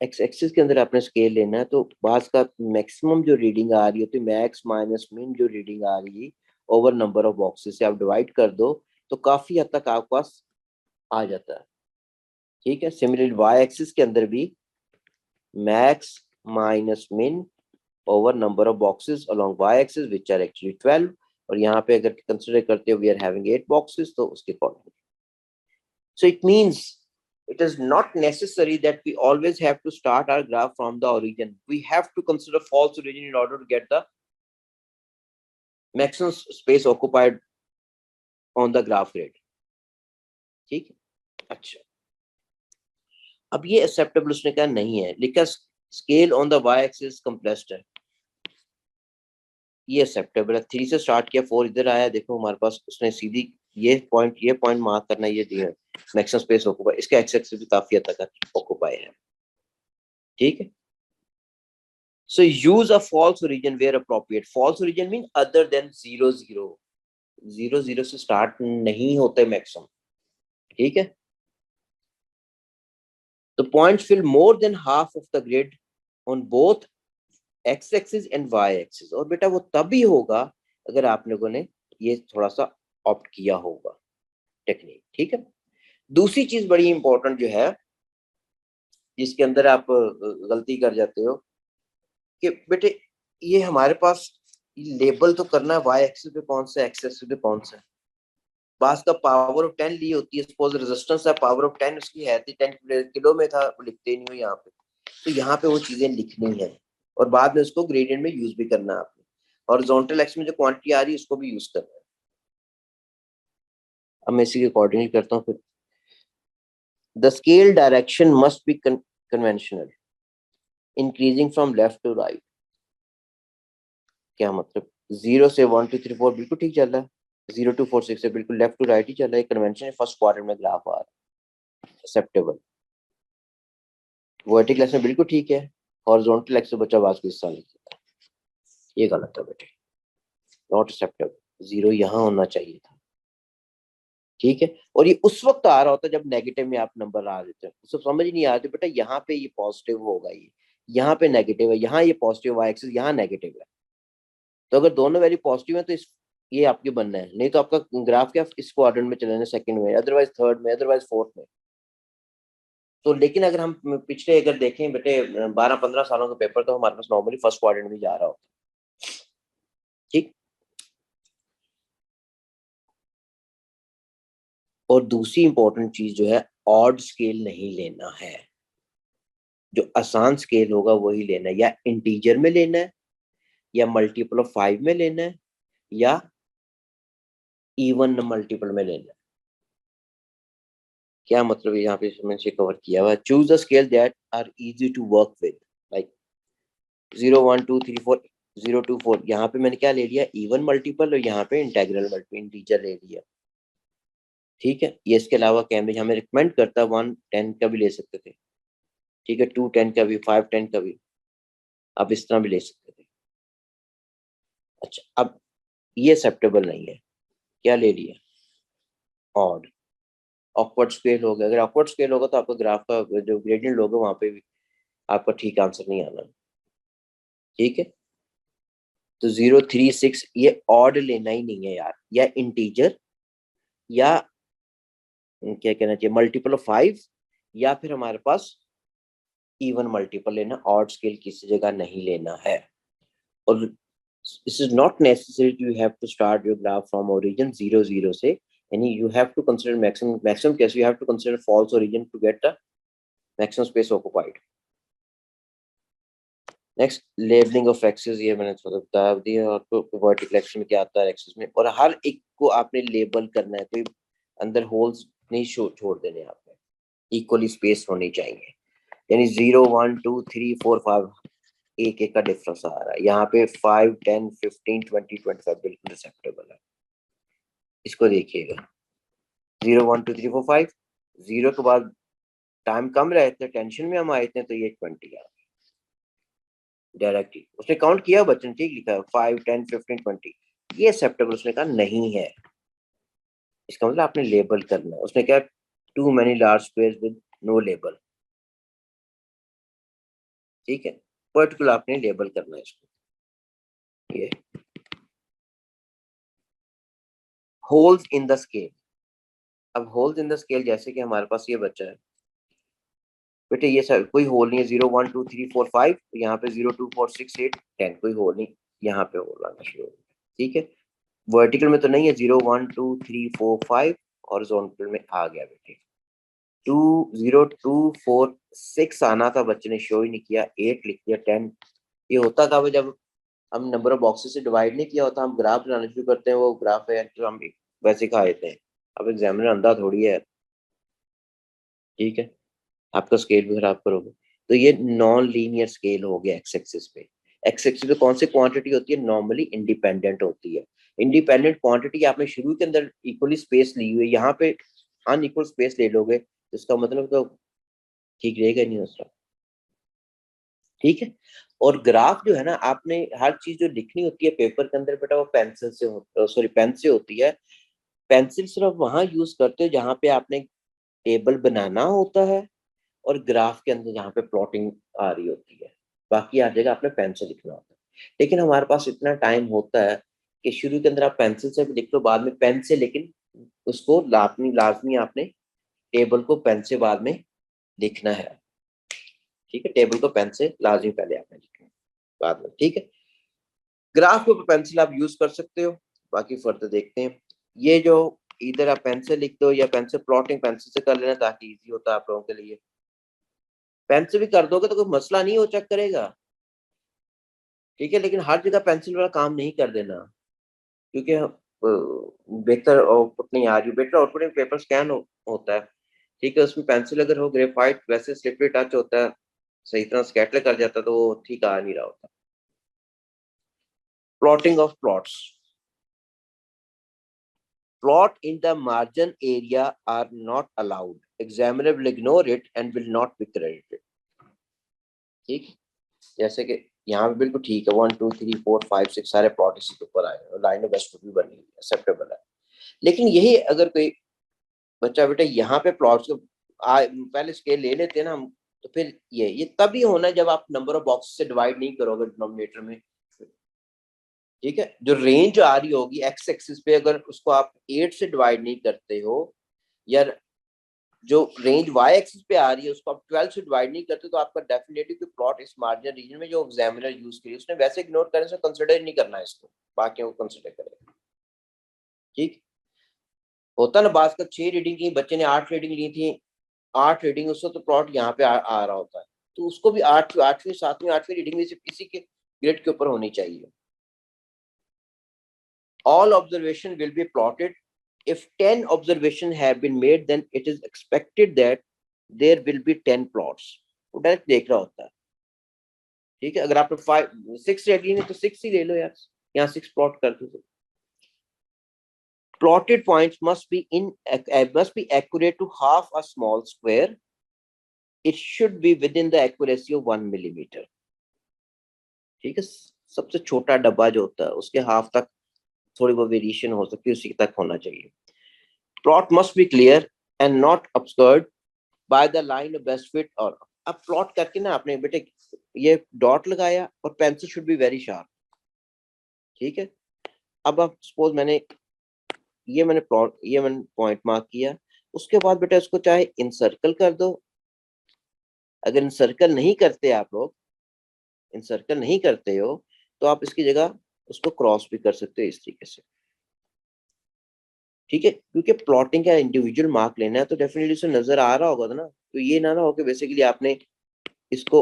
एक्स एक्सिस के अंदर आपने स्केल लेना है, तो बास का मैक्सिमम जो रीडिंग आ रही होती है, मैक्स माइनस मिन जो रीडिंग आ रही है ओवर नंबर ऑफ बॉक्सेस से आप डिवाइड कर दो, तो काफी हद तक आपके पास आ जाता है, ठीक है। सिमिलरली वाई एक्सिस के अंदर भी max minus min over number of boxes along Y axis which are actually 12, और यहाँ पे अगर कंसिडर करते हो वी आर हैविंग 8 बॉक्सेस, तो उसके according. So it means it is not necessary that we always have to start our graph from the origin. We have to consider false origin in order to get the maximum space occupied on the graph grid. ठीक है, अच्छा। अब ये एक्सेप्टेबल उसने कहा नहीं है, लिखा scale on the y axis compressed है, ये एक्सेप्टेबल है। 3 से स्टार्ट किया, 4 इधर आया, देखो हमारे पास उसने सीधी ये पॉइंट मार्क करना, ये दिया मैक्सिमम स्पेस ऑक्यूपाई, इसके एक्स एक्सिस भी काफी हद तक ऑक्यूपाई है, ठीक है। So use a false origin where appropriate. False origin mean other than 0 0, 0 0 से स्टार्ट नहीं होते मैक्सिमम, ठीक है। The points fill more than half of the grid on both x axis and y axis. और बेटा वो तभी होगा अगर आप लोगों ने ये थोड़ा सा ऑप्ट किया होगा टेक्निक, ठीक है। दूसरी चीज बड़ी इंपॉर्टेंट जो है जिसके अंदर आप गलती कर जाते हो कि बेटे ये हमारे पास लेबल तो करना है वाई एक्सिस पे कौन सा, एक्स एक्सिस पे कौन सा। बास का पावर ऑफ 10 ली होती है, सपोज रेजिस्टेंस है पावर ऑफ 10 उसकी है थी 10 किलो में था, वो लिखते नहीं हो यहाँ पे, तो यहाँ पे वो चीजें लिखनी है, और बाद में उसको ग्रेडियंट में यूज भी करना है आपने, हॉरिजॉन्टल एक्सिस में जो क्वांटिटी आ रही है उसको भी यूज करना है। अब मैं इसी के अकॉर्डिंगली करता हूँ फिर। The scale direction must be conventional, increasing from left to right. क्या मतलब, 0 से 1 2 3 4 बिल्कुल ठीक चल रहा है, 0 2 4 6 से बिल्कुल लेफ्ट टू राइट ही चल रहा है, कन्वेंशन है, फर्स्ट क्वाड्रेंट में ग्राफ आ रहा है, एक्सेप्टेबल। वर्टिकल एक्सिस में बिल्कुल ठीक है, हॉरिजॉन्टल एक्सिस बच्चा बात को हिस्सा नहीं देता, ये गलत है बेटे, नॉट एक्सेप्टेबल, 0 यहाँ होना चाहिए था, ठीक है। और ये उस वक्त आ रहा होता है जब नेगेटिव में आप नंबर आ देते हैं, उसको समझ नहीं आते बेटा यहाँ पे ये पॉजिटिव होगा, ये यहाँ पे नेगेटिव है, यहाँ ये पॉजिटिव, वाई एक्सिस यहाँ नेगेटिव है। तो अगर दोनों वैल्यू पॉजिटिव है तो इस ये आपके बनना है, नहीं तो आपका ग्राफ क्या इस क्वाड्रेंट में चलेना, सेकंड में, अदरवाइज थर्ड में, अदरवाइज फोर्थ में। तो लेकिन अगर हम पिछले अगर देखें बेटे 12-15 सालों के पेपर, तो हमारे पास नॉर्मली फर्स्ट क्वाड्रेंट में जा रहा होता है। ठीक। और दूसरी इंपॉर्टेंट चीज जो है, ऑड स्केल नहीं लेना है, जो आसान स्केल होगा वही लेना है, या इंटीजर में लेना है, या मल्टीपल ऑफ 5 में लेना है, या इवन मल्टीपल में लेना है। क्या मतलब है यहाँ पे मैंने कवर किया हुआ, choose the scale that are easy to work with, like 0 1 2 3 4 0 2 4, यहाँ पे मैंने क्या ले लिया, इवन मल्टीपल, और यहाँ पे इंटेग्रल मल्टीपल, इंटीजर ले लिया। ठीक है, ये इसके अलावा कैम्ब्रिज हमें रिकमेंड करता है 1 10 का भी ले सकते थे, ठीक है, 2 10 का भी, 5 10 का भी आप इस तरह भी ले सकते थे। अच्छा, अब ये एक्सेप्टेबल नहीं है, क्या ले लिया, ऑड। ऑकवर्ड स्केल हो गया, अगर ऑकवर्ड स्केल होगा तो आपका ग्राफ का जो ग्रेडियंट होगा वहां पे भी आपका ठीक आंसर नहीं आना। ठीक है, तो 0 3 6 ये ऑड लेना ही नहीं है यार, या इंटीजर, या क्या कहना चाहिए, मल्टीपल ऑफ 5, या फिर हमारे पास इवन मल्टीपल लेना, ऑड स्केल किसी जगह नहीं लेना है। और this is not necessary you have to start your graph from origin 0 0 से, यानी you have to consider maximum case, you have to consider false origin to get the maximum space occupied. Next, labelling of axes, ये मैंने थोड़ा बता दिया आपको वर्टिकल एक्सेस में क्या आता है, एक्सेस में, और हर एक को आपने लेबल करना है, कोई अंदर होल्स नहीं छोड़ देने, आपने इक्वली स्पेस होनी चाहिए, यानी 0 1 2 3 4 5 एक एक का डिफरेंस आ रहा है, यहाँ पे 5 10 15 20 25 बिल्कुल एक्सेप्टेबल है। इसको देखिएगा, 0 1 2 3 4 5, 0 के बाद टाइम कम रहते, टेंशन में हम आए थे, तो ये 20 आ डायरेक्टली उसने काउंट किया, बच्चन ठीक लिखा है 5 10 15 20, ये एक्सेप्टेबल उसने कहा नहीं है। इसका मतलब आपने लेबल करना है, उसने क्या, too many large squares with no label. ठीक है, पर्टिकुलर आपने लेबल करना है इसको। ये होल्स इन द स्केल, अब होल्स इन द स्केल जैसे कि हमारे पास ये बच्चा है बेटे, ये सब कोई होल नहीं है, 0 1 2 3 4 5, यहाँ पे 0 2 4 6 8 10, कोई होल नहीं, यहाँ पे होल आना शुरू हो गया। ठीक है, वर्टिकल में तो नहीं है, 0 1 2 3 4 5, हॉरिजॉन्टल में आ गया बेटे, 2 0 2 4 6 आना था, बच्चे ने शो ही नहीं किया, 8 लिख दिया, 10। ये होता कब है, जब हम नंबर ऑफ बॉक्सेस से डिवाइड नहीं किया होता, हम ग्राफ बनाना शुरू करते हैं, वो ग्राफ है तो हम वैसे खा देते हैं। अब एग्जामिनर अंधा थोड़ी है, ठीक है, आपका स्केल भी खराब करोगे। तो ये नॉन लीनियर स्केल हो गया एक्स एक्सिस पे। एक्स एक्सिस पे कौन सी क्वांटिटी होती है, नॉर्मली इंडिपेंडेंट होती है। इंडिपेंडेंट क्वांटिटी आपने शुरू के अंदर इक्वली स्पेस ली हुई है, यहाँ पे अनइक्वल स्पेस ले लोगे तो इसका मतलब तो ठीक रहेगा नहीं उसका। ठीक है, और ग्राफ जो है ना, आपने हर चीज जो लिखनी होती है पेपर के अंदर बेटा, वो पेंसिल से सॉरी पेन से होती है। पेंसिल सिर्फ वहां यूज करते हो जहां पे आपने टेबल बनाना होता है, और ग्राफ के अंदर जहाँ पे प्लॉटिंग आ रही होती है, बाकी हर जगह आपने पेन से लिखना होता है। लेकिन हमारे पास इतना टाइम होता है कि शुरू के अंदर आप पेंसिल से भी लिख लो, बाद में पेन से, लेकिन उसको लाजमी लाजमी आपने टेबल को पेन से बाद में लिखना है। ठीक है, टेबल को पेन से लाजमी पहले आपने लिखना है, बाद में। ठीक है, ग्राफ के ऊपर पेंसिल आप यूज कर सकते हो, बाकी फर्दर देखते हैं। ये जो इधर आप पेंसिल लिखते हो या पेंसिल प्लॉटिंग पेंसिल से कर लेना ताकि इजी होता है आप लोगों के लिए। पेंसिल भी कर दोगे तो कोई मसला नहीं हो, चेक करेगा, ठीक है, लेकिन हर जगह पेंसिल वाला काम नहीं कर देना, क्योंकि बेहतर आउटपुट नहीं आ रही। बेटर आउटपुट में पेपर स्कैन होता है, ठीक है, उसमें पेंसिल अगर हो ग्रेफाइट वैसे स्लिपरी टच होता है, सही तरह स्कैटर कर जाता है, तो वो ठीक आ नहीं रहा होता। Plotting of plots, plot in the margin area are not allowed, examiner will ignore it and will not be credited। ठीक, जैसे कि यहाँ पे बिल्कुल ठीक है, 1 2 3 4 5 6 सारे प्लॉट इसी के ऊपर आए हैं, लाइन ऑफ बेस्ट भी बनी हुई है, एक्सेप्टेबल है। लेकिन यही अगर कोई बच्चा बेटा यहाँ पे प्लॉट्स को पहले स्केल ले लेते हैं ना हम, तो फिर ये तभी होना है जब आप नंबर ऑफ बॉक्स से डिवाइड नहीं करोगे डिनोमिनेटर में। ठीक है, जो रेंज आ रही होगी एक्स एक्सिस पे, अगर उसको आप 8 से डिवाइड नहीं करते हो, या जो रेंज वाई एक्सिस पे आ रही है उसको आप 12 से डिवाइड नहीं करते, तो आपका डेफिनेटली कोई प्लॉट इस मार्जिनल रीजन में जो एग्जामिनर यूज करी उसने वैसे इग्नोर करने से कंसिडर नहीं करना है इसको, बाकियों को कंसिडर करेगा। ठीक होता ना, बात का 6 रीडिंग की, बच्चे ने 8 रीडिंग ली थी, 8 रीडिंग, उसको तो प्लॉट यहाँ पे आ रहा होता है, तो उसको भी 8वीं 7वीं 8वीं रीडिंग में सिर्फ किसी के ग्रेड के ऊपर होनी चाहिए। All observation will be plotted. If 10 observations have been made, then it is expected that there will be 10 plots. वो डायरेक्ट देख रहा होता है। ठीक है, अगर आपने 6 रेडी है तो 6 ही ले लो यार, यहाँ 6 प्लॉट कर दो। Plotted points must be accurate to half a small square. It should be within the accuracy of 1 millimeter. ठीक है, सबसे छोटा डब्बा जो होता है उसके हाफ तक थोड़ी बहुत वेरिएशन हो सकती है, उसी तक होना चाहिए। Plot must be clear and not obscured by the line of best fit। और अब प्लॉट करके ना आपने बेटे ये डॉट लगाया और pencil should be very sharp. ठीक है, अब आप सपोज मैंने पॉइंट मार्क किया, उसके बाद बेटा इसको चाहे इनसर्कल कर दो, अगर इनसर्कल नहीं करते आप लोग, इनसर्कल नहीं करते हो तो आप इसकी जगह उसको क्रॉस भी कर सकते हो इस तरीके से। ठीक है, क्योंकि प्लॉटिंग का इंडिविजुअल मार्क लेना है तो डेफिनेटली उसे नजर आ रहा होगा ना, तो ये ना हो कि बेसिकली आपने इसको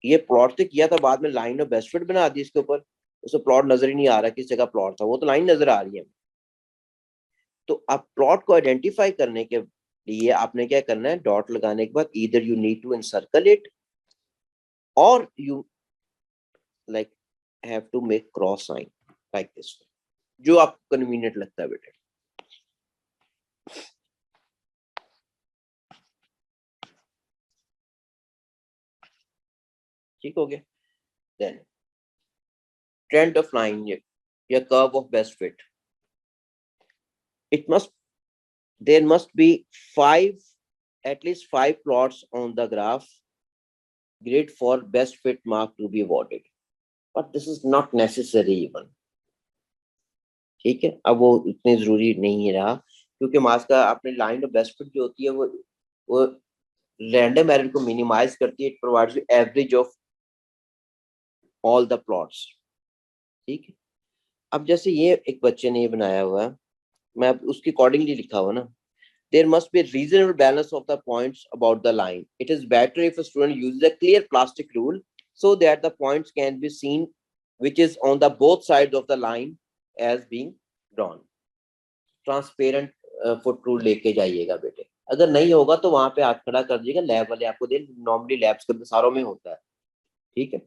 ये प्लॉट तो किया था, बाद में लाइन ऑफ बेस्ट फिट बना दी इसके ऊपर, उसे प्लॉट नजर ही नहीं आ रहा किस जगह प्लॉट था, वो तो लाइन नजर आ रही है। तो आप प्लॉट को आइडेंटिफाई करने के लिए आपने क्या करना है, डॉट लगाने के बाद either you need to encircle it और you like have to make cross sign like this, जो आपको कन्वीनियंट लगता है बेटे। ठीक हो गया। देन ट्रेंड ऑफ लाइन या curve of best fit, it must there must be at least 5 plots on the graph grid for best fit mark to be awarded, but this is not necessary even। ठीक है, अब वो इतनी जरूरी नहीं रहा, क्योंकि मास का अपने लाइन ऑफ बेस्ट फिट जो होती है वो रैंडम एरर को मिनिमाइज करती है, it provides average of all the plots. ठीक है, अब जैसे ये एक बच्चे ने ये बनाया हुआ है, मैं अब उसके अकॉर्डिंगली लिखा हुआ ना, there must be a reasonable balance of the points about the line. It is better if a student uses a clear plastic rule so that the points can be seen which is on the both sides of the line as being drawn। Transparent foot rule लेके जाइएगा बेटे, अगर नहीं होगा तो वहां पे हाथ खड़ा कर दीजिएगा, लैब वाले आपको दे, नॉर्मली लैब्स के सारों में होता है। ठीक है,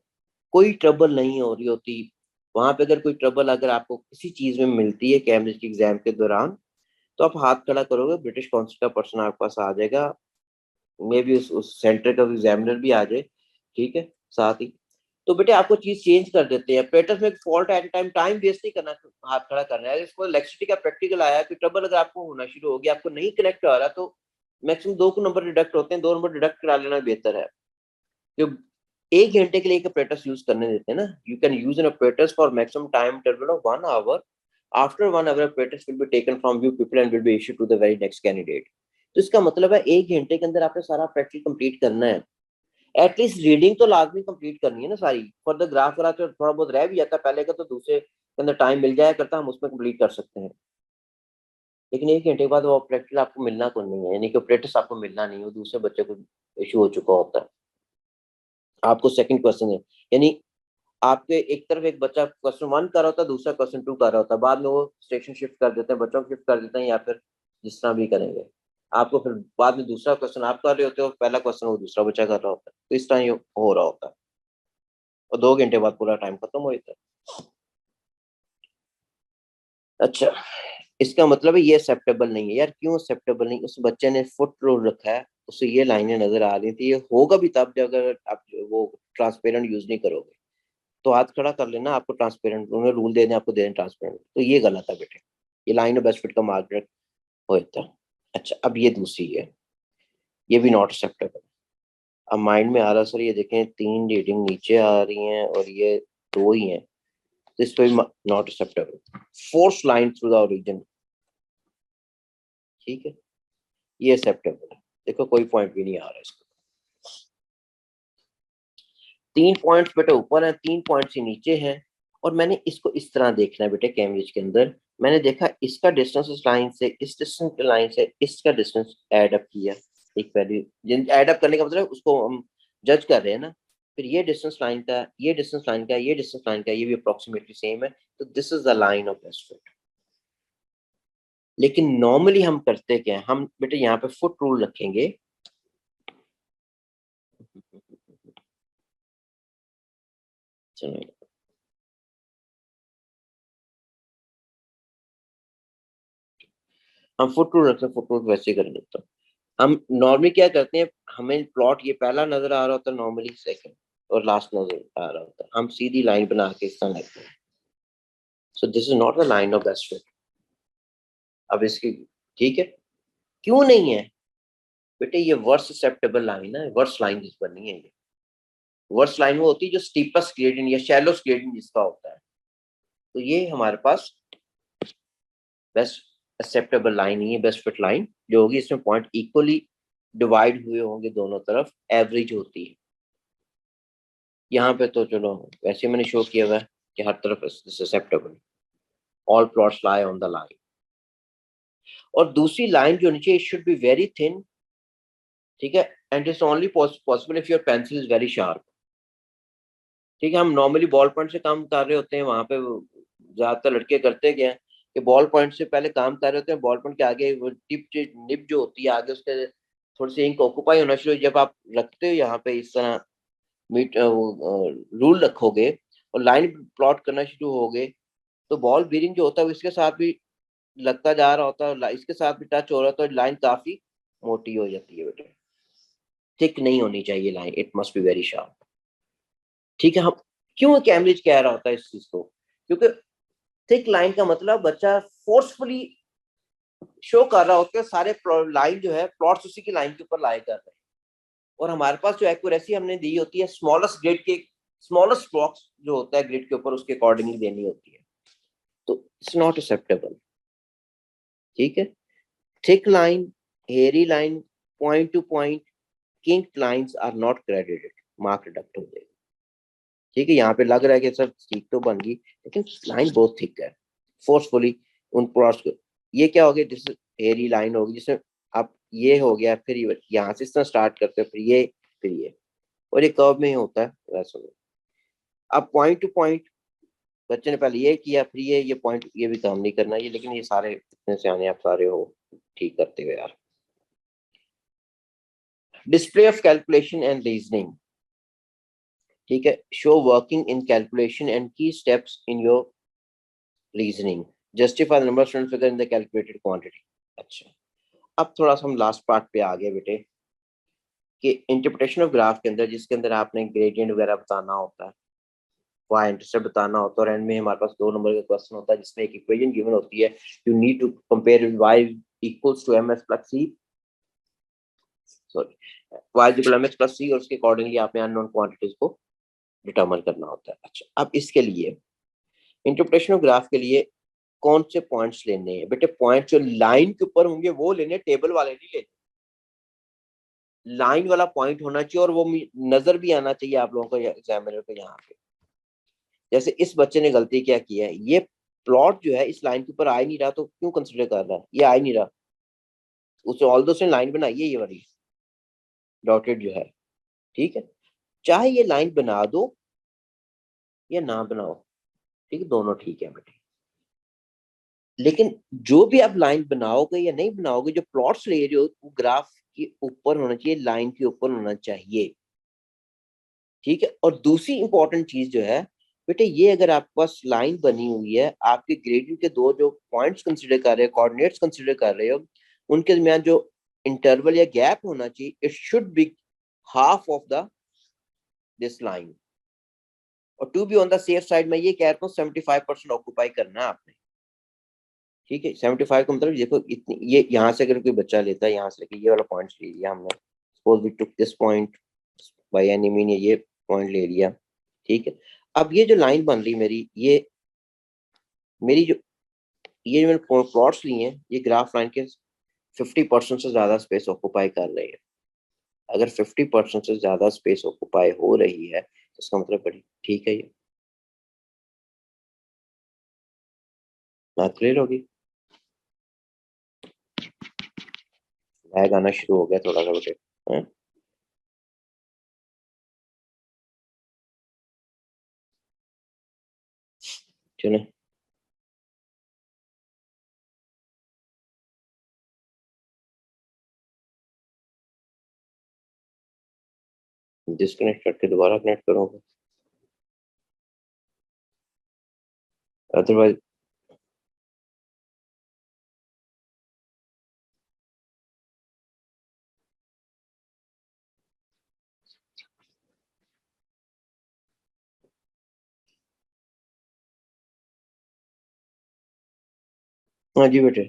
कोई ट्रबल नहीं हो रही होती वहां पे, अगर कोई ट्रबल अगर आपको किसी चीज में मिलती है केमिस्ट्री एग्जाम के दौरान, तो आप हाथ खड़ा करोगे, ब्रिटिश काउंसिल का पर्सन आपके पास आ जाएगा, मे भी उस सेंटर का एग्जामिनर भी आ जाए। ठीक है, साथ ही तो बेटे आपको चीज चेंज कर देते हैं। ऑपरेटर्स में फॉल्ट एट टाइम वेस्ट नहीं करना, हाथ खड़ा करना है। इसको इलेक्ट्रिसिटी का प्रैक्टिकल आया कि ट्रबल अगर आपको होना शुरू हो गया, आपको नहीं कनेक्ट हो रहा, तो मैक्सिमम 2 नंबर डिडक्ट होते हैं, 2 नंबर डिडक्ट करा लेना बेहतर है। जो 1 घंटे के लिए एक ऑपरेटर्स यूज करने देते हैं ना, you can use an operators for maximum time interval of 1 hour. After 1 hour operators will be taken from you people and will be issued to the very next candidate. तो इसका मतलब है 1 घंटे के अंदर आपने सारा प्रैक्टिकल कंप्लीट करना है, एटलीस्ट रीडिंग तो लाजमी कंप्लीट करनी है ना सारी। फॉर द ग्राफ वगैरह तो थोड़ा बहुत रह भी जाता है पहले का, तो दूसरे के अंदर टाइम मिल जाया करता, हम उसमें कंप्लीट कर सकते हैं। लेकिन 1 घंटे के बाद वो प्रैक्टिकल आपको मिलना तो नहीं है, यानी कि ऑपरेटर्स आपको मिलना नहीं है, वो दूसरे बच्चे को इशू हो चुका होता है। आपको सेकंड क्वेश्चन है, यानी आपके एक तरफ एक बच्चा क्वेश्चन 1 कर रहा होता है, दूसरा क्वेश्चन 2 कर रहा होता है, बाद में वो स्टेशन शिफ्ट कर देते हैं, बच्चों को शिफ्ट कर देते हैं, या फिर जिस तरह भी करेंगे। आपको फिर बाद में दूसरा क्वेश्चन आप कर रहे होते हो, पहला क्वेश्चन वो दूसरा बच्चा कर रहा होता है, तो इस तरह ये हो रहा होता है, और 2 घंटे बाद पूरा टाइम खत्म हो जाता है। अच्छा, इसका मतलब है ये एक्सेप्टेबल नहीं है यार। क्यों एक्सेप्टेबल नहीं? उस बच्चे ने फुट रूल रखा है, उसे ये लाइनें नजर आ रही थी, ये होगा भी तब जब अगर आप वो ट्रांसपेरेंट यूज नहीं करोगे। तो हाथ खड़ा कर लेना, आपको ट्रांसपेरेंट उन्होंने रूल दे दें, आपको दे दें ट्रांसपेरेंट, तो ये गलत है बेटे, ये लाइन ऑफ बेस्ट फिट का मार्क होता है। अच्छा, अब ये दूसरी है, ये भी नॉट एक्सेप्टेबल। अब माइंड में आ रहा सर, ये देखें 3 रीडिंग नीचे आ रही हैं और ये 2 ही हैं, this will not acceptable. Force line through the origin, ठीक है, ये एक्सेप्टेबल है। देखो कोई पॉइंट भी नहीं आ रहा इसका। 3 पॉइंट्स बेटे ऊपर हैं, 3 पॉइंट्स ही नीचे हैं। और मैंने इसको इस तरह देखना है बेटे, कैम्ब्रिज के अंदर मैंने देखा इसका डिस्टेंस इस लाइन से, इस डिस्टेंस के लाइन से इसका डिस्टेंस ऐड अप किया, एक वैल्यू ऐड अप करने का मतलब उसको हम जज कर रहे हैं ना। फिर ये डिस्टेंस लाइन का, ये डिस्टेंस लाइन का, ये डिस्टेंस लाइन का, ये भी अप्रोक्सीमेटली सेम है, तो this is the line of best fit. लेकिन नॉर्मली हम करते क्या है, हम बेटे यहाँ पे फुट रूल रखेंगे। चलो हम फुट रूल रखते हैं, फुट रूल वैसे ही करेंगे। तो हम नॉर्मली क्या करते हैं, हमें प्लॉट ये पहला नजर आ रहा होता है, नॉर्मली सेकंड और लास्ट नजर आ रहा होता है, हम सीधी लाइन बना के इस तरह लेते हैं। So this is not the line of best fit. अब इसकी, ठीक है, क्यों नहीं है बेटे, ये वर्स एक्सेप्टेबल लाइन है, वर्स लाइन जिस पर नहीं है। ये वर्स लाइन वो होती है जो स्टीपेस्ट ग्रेडियंट या शैलो ग्रेडियंट जिसका होता है। तो ये हमारे पास बेस्ट एक्सेप्टेबल लाइन ही है, बेस्ट फिट लाइन जो होगी, इसमें पॉइंट इक्वली डिवाइड हुए होंगे दोनों तरफ, एवरेज होती है। यहाँ पे तो चलो वैसे मैंने शो किया हुआ है कि हर तरफ acceptable, all plots lie on the line. और दूसरी लाइन जो नीचे, it should be very thin, ठीक है, and it's only possible if your pencil is very sharp. ठीक है, हम नॉर्मली बॉल पॉइंट से काम कर रहे होते हैं, वहां पे ज्यादातर लड़के करते क्या है कि बॉल पॉइंट से पहले काम कर रहे होते हैं, बॉल पॉइंट के आगे वो टिप निप जो होती है आगे उसके थोड़ी सी इंक ऑक्यूपाई होना शुरू, जब आप रखते हो यहाँ पे इस तरह मीट रूल रखोगे और लाइन प्लॉट करना शुरू होगे, तो बॉल बीरिंग जो होता है इसके साथ भी लगता जा रहा होता है, इसके साथ भी टच हो रहा होता है, लाइन काफी मोटी हो जाती है बेटे। थिक नहीं होनी चाहिए line, it must be very sharp. ठीक है, हम क्यों कैम्ब्रिज कह रहा होता है इस चीज को, क्योंकि थिक लाइन का मतलब बच्चा फोर्सफुली शो कर रहा होता है सारे लाइन जो है प्लॉट्स उसी की लाइन के ऊपर लाई कर रहे हैं। और हमारे पास जो एक्यूरेसी हमने दी होती है स्मॉलेस्ट ग्रिड के, स्मॉलेस्ट बॉक्स जो होता है ग्रिड के ऊपर उसके अकॉर्डिंगली देनी होती है, तो इट्स नॉट एक्सेप्टेबल। ठीक है, thick line, hairy line, point to point, kinked lines are not credited, mark deduct हो जाएगा। ठीक है, यहाँ पे लग रहा है कि सर ठीक तो बन गई, लेकिन लाइन बहुत थिक है, फोर्सफुली उन क्रॉस को, ये क्या हो गया, जिससे हेयरी लाइन होगी जिसमें आप ये हो गया, फिर यहाँ से इस तरह स्टार्ट करते हो, फिर ये, और ये कर्व में ही होता है वैसे में। अब पॉइंट टू पॉइंट बच्चे ने पहले ये किया, फिर ये पॉइंट, ये भी काम नहीं करना ये, लेकिन ये सारे इतने से आने आप सारे हो ठीक करते हुए यार। Display of calculation and reasoning, ठीक है, show working in calculation and key steps in your reasoning, justify the number of students figure in the calculated quantity. अच्छा, अब थोड़ा सा हम लास्ट पार्ट पे आ गए बेटे कि इंटरप्रिटेशन ऑफ ग्राफ के अंदर, जिसके अंदर आपने ग्रेडियंट वगैरह बताना होता है, वाई इंटरसेप्ट बताना होता है, और एंड में हमारे पास 2 नंबर का क्वेश्चन होता है जिसमें एक इक्वेशन गिवन होती है, you need to compare y equals to m s plus c, sorry y equal m s plus c, और उसके अकॉर्डिंगली आपने अननोन क्वांटिटीज को डिटरमाइन करना होता है। अच्छा, अब इसके लिए इंटरप्रिटेशन ऑफ ग्राफ के लिए कौन से पॉइंट्स लेने हैं बेटे, पॉइंट जो लाइन के ऊपर होंगे वो लेने, टेबल वाले नहीं लेने। लाइन वाला पॉइंट होना चाहिए और वो नजर भी आना चाहिए आप लोगों को एग्जामिनर को। यहाँ पे जैसे इस बच्चे ने गलती क्या की है, ये प्लॉट जो है इस लाइन के ऊपर आ ही नहीं रहा, तो क्यों कंसिडर कर रहा है, ये आ ही नहीं रहा, उसे ऑल दो से लाइन बनाई है ये वाली डॉटेड जो है। ठीक है, चाहे ये लाइन बना दो या ना बनाओ, ठीक है, दोनों ठीक है बेटे, लेकिन जो भी आप लाइन बनाओगे या नहीं बनाओगे, जो प्लॉट्स ले रहे हो वो ग्राफ के ऊपर होना चाहिए, लाइन के ऊपर होना चाहिए। ठीक है, और दूसरी इंपॉर्टेंट चीज जो है बेटे, ये अगर आपके पास लाइन बनी हुई है, आपके ग्रेडियंट के 2 जो पॉइंट्स कंसिडर कर रहे हो, कोऑर्डिनेट्स कंसिडर कर रहे हो, उनके दरमियान जो इंटरवल या गैप होना चाहिए, it should be half of the this line. और to be on the safe side में ये कह रहा हूँ 75% ऑक्यूपाई करना है आपने। ठीक है, 75 का मतलब देखो इतनी, ये यहाँ से अगर कोई बच्चा लेता है, यहाँ से लेके ये वाला पॉइंट ले लिया हमने, suppose we took this by any mean ये पॉइंट ले लिया, ठीक है। अब ये जो लाइन बन रही मेरी, ये मेरी जो ये मैंने प्लॉट्स लिए हैं, ये ग्राफ लाइन के 50% से ज्यादा स्पेस ऑक्युपाई कर रहे हैं। अगर 50% से ज्यादा स्पेस ऑक्युपाई हो रही है तो इसका मतलब बड़ी ठीक है, ये बात क्लियर होगी। लैग आना शुरू हो गया थोड़ा सा बेटे, हैं? चलो डिस्कनेक्ट करके दोबारा कनेक्ट करूंगा, अदरवाइज। हाँ जी बेटे,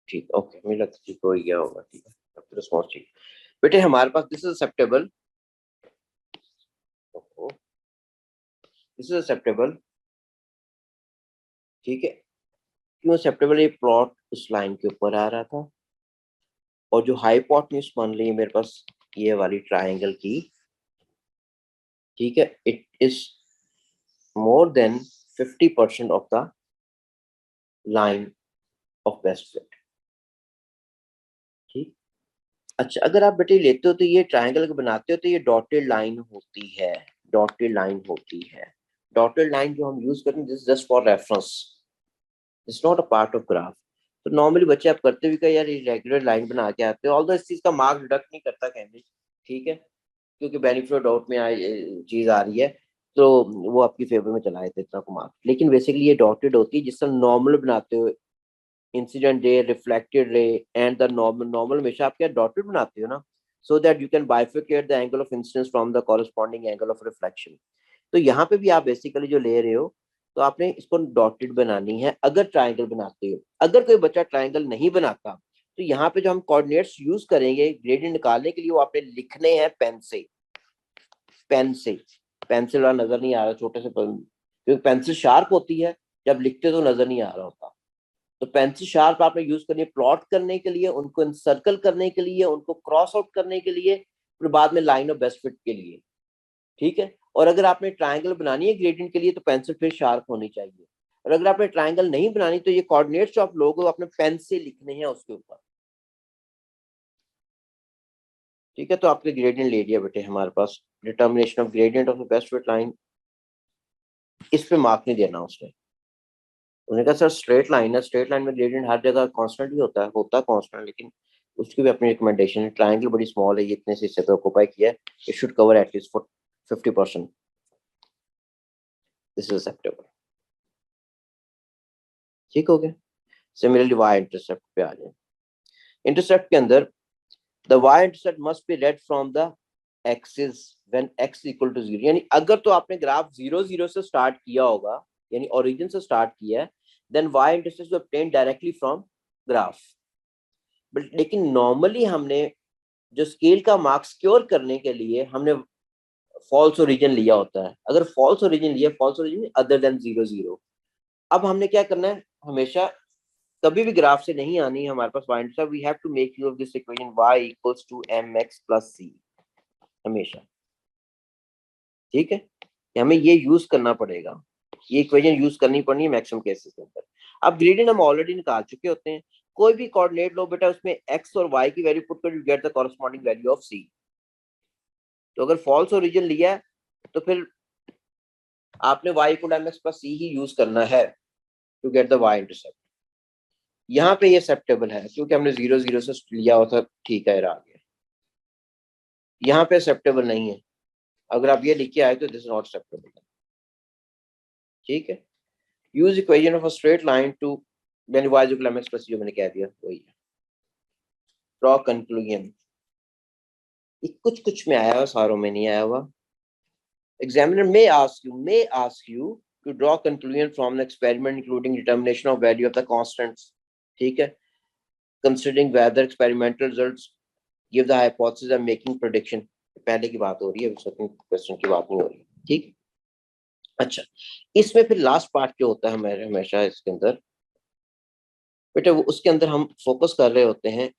ठीक, ओके, मुझे लगता है ठीक हो ही गया होगा, ठीक है। अब तो रिस्पॉन्स ठीक। बेटे हमारे पास this is acceptable, this is acceptable, ठीक है। क्यों एक्सेप्टेबल? ये प्लॉट उस लाइन के ऊपर आ रहा था, और जो हाइपोटेन्यूज बन रही है मेरे पास ये वाली ट्राइंगल की, ठीक है, it is more than 50% of the line of best fit, ठीक। अच्छा, अगर आप बेटे लेते हो तो ये ट्राइंगल बनाते हो तो ये डॉटेड लाइन होती है, डॉटेड लाइन होती है। डॉटेड लाइन जो हम यूज करते हैं this just for reference, it's not a part of graph. तो नॉर्मली बच्चे आप करते हुए क्या यार, रेगुलर लाइन बना के आते हो, ऑल्दो इस चीज का मार्क डिडक्ट नहीं करता कैमरे, ठीक है, क्योंकि बेनिफिट ऑफ डाउट में चीज आ रही है, तो वो आपकी फेवर में चला देते इतना को मार्क। लेकिन बेसिकली ये डॉटेड होती है जिससे नॉर्मल बनाते हो, incident ray, reflected ray and the normal, normal हमेशा आप क्या डॉटेड बनाते हो ना, so that you can बाइफिकेट the angle of incidence from the corresponding angle of reflection. तो यहाँ पे भी आप बेसिकली जो ले रहे हो, तो आपने इसको डॉटेड बनानी है अगर ट्राइंगल बनाते हो। अगर कोई बच्चा ट्राइंगल नहीं बनाता तो यहाँ पे जो हम कोऑर्डिनेट्स यूज करेंगे ग्रेडियंट निकालने के लिए, वो आपने लिखने हैं पेन से, पेन से। पेंसिल वाला नजर नहीं आ रहा छोटे से पेन, क्योंकि पेंसिल शार्प होती है, जब लिखते तो नजर नहीं आ रहा होता। तो पेंसिल शार्प आपने यूज करनी है प्लॉट करने के लिए, उनको इंसर्कल करने के लिए, उनको क्रॉस आउट करने के लिए, फिर बाद में लाइन ऑफ बेस्ट फिट के लिए, ठीक है। और अगर आपने ट्राइंगल बनानी है ग्रेडियंट के लिए तो पेंसिल फिर शार्प होनी चाहिए। और अगर आपने ट्राइंगल नहीं बनानी तो ये कोऑर्डिनेट्स जो आप लोगों को अपने पेन से लिखने हैं उसके ऊपर, ठीक है। तो आपके ग्रेडियंट ले लिया बेटे हमारे पास, determination of gradient of the best fit line, इस पे मार्क नहीं देना उसने। उन्होंने कहा सर स्ट्रेट लाइन है, स्ट्रेट लाइन में ग्रेडियंट हर जगह कांस्टेंट ही होता है कांस्टेंट, लेकिन उसकी भी अपनी रिकमेंडेशन है। ट्राइंगल बड़ी स्मॉल है, ये इतने से हिस्से पे ऑक्यूपाई किया है, it should cover at least for 50%, this is acceptable, ठीक हो गया। सिमिलरली वाई इंटरसेप्ट पे आ जाए। इंटरसेप्ट के अंदर the y intercept must be read from the axis when x equal to 0, यानी अगर तो आपने ग्राफ 0 0 से स्टार्ट किया होगा, यानी ओरिजिन से स्टार्ट किया है, then y intercept obtain directly from graph. But लेकिन नॉर्मली हमने जो स्केल का मार्क सिक्योर करने के लिए हमने फॉल्स ओरिजिन लिया होता है। अगर फॉल्स ओरिजिन लिया, फॉल्स ओरिजिन अदर देन 0 0, अब हमने क्या करना है, हमेशा कभी भी ग्राफ से नहीं आनी है हमारे पास y intercept, we have to make use of this equation y equals to mx plus c, हमेशा, ठीक है। हमें ये यूज करना पड़ेगा, ये इक्वेशन यूज करनी पड़नी है मैक्सिमम केसेस के अंदर। अब ग्रेडियंट हम ऑलरेडी निकाल चुके होते हैं, कोई भी कोऑर्डिनेट लो बेटा, उसमें x और y की वैल्यू पुट कर you get the corresponding value of c। तो अगर फॉल्स ओरिजिन लिया है तो फिर आपने y को mx प्लस c ही यूज करना है to get the y intercept. यहाँ पे ये एक्सेप्टेबल है क्योंकि हमने 0 0 से लिया होता, ठीक है, आ गया। यहाँ पे एक्सेप्टेबल नहीं है, अगर आप ये लिख के आए तो दिस इज नॉट एक्सेप्टेबल, ठीक है। Use equation of a straight line to यानी y equal mx plus c, जो मैंने कह दिया वही है। ड्रॉ कंक्लूजन, ये कुछ कुछ में आया हुआ, सारों में नहीं आया हुआ। Examiner may ask you to draw conclusion from the experiment including determination of value of the constants, ठीक है, considering whether experimental results give the hypothesis and making prediction, पहले की बात हो रही है, सेकंड क्वेश्चन की बात नहीं हो रही, ठीक। अच्छा, इसमें फिर लास्ट पार्ट जो होता है हमारे हमेशा इसके अंदर बेटा, वो उसके अंदर हम फोकस कर रहे होते हैं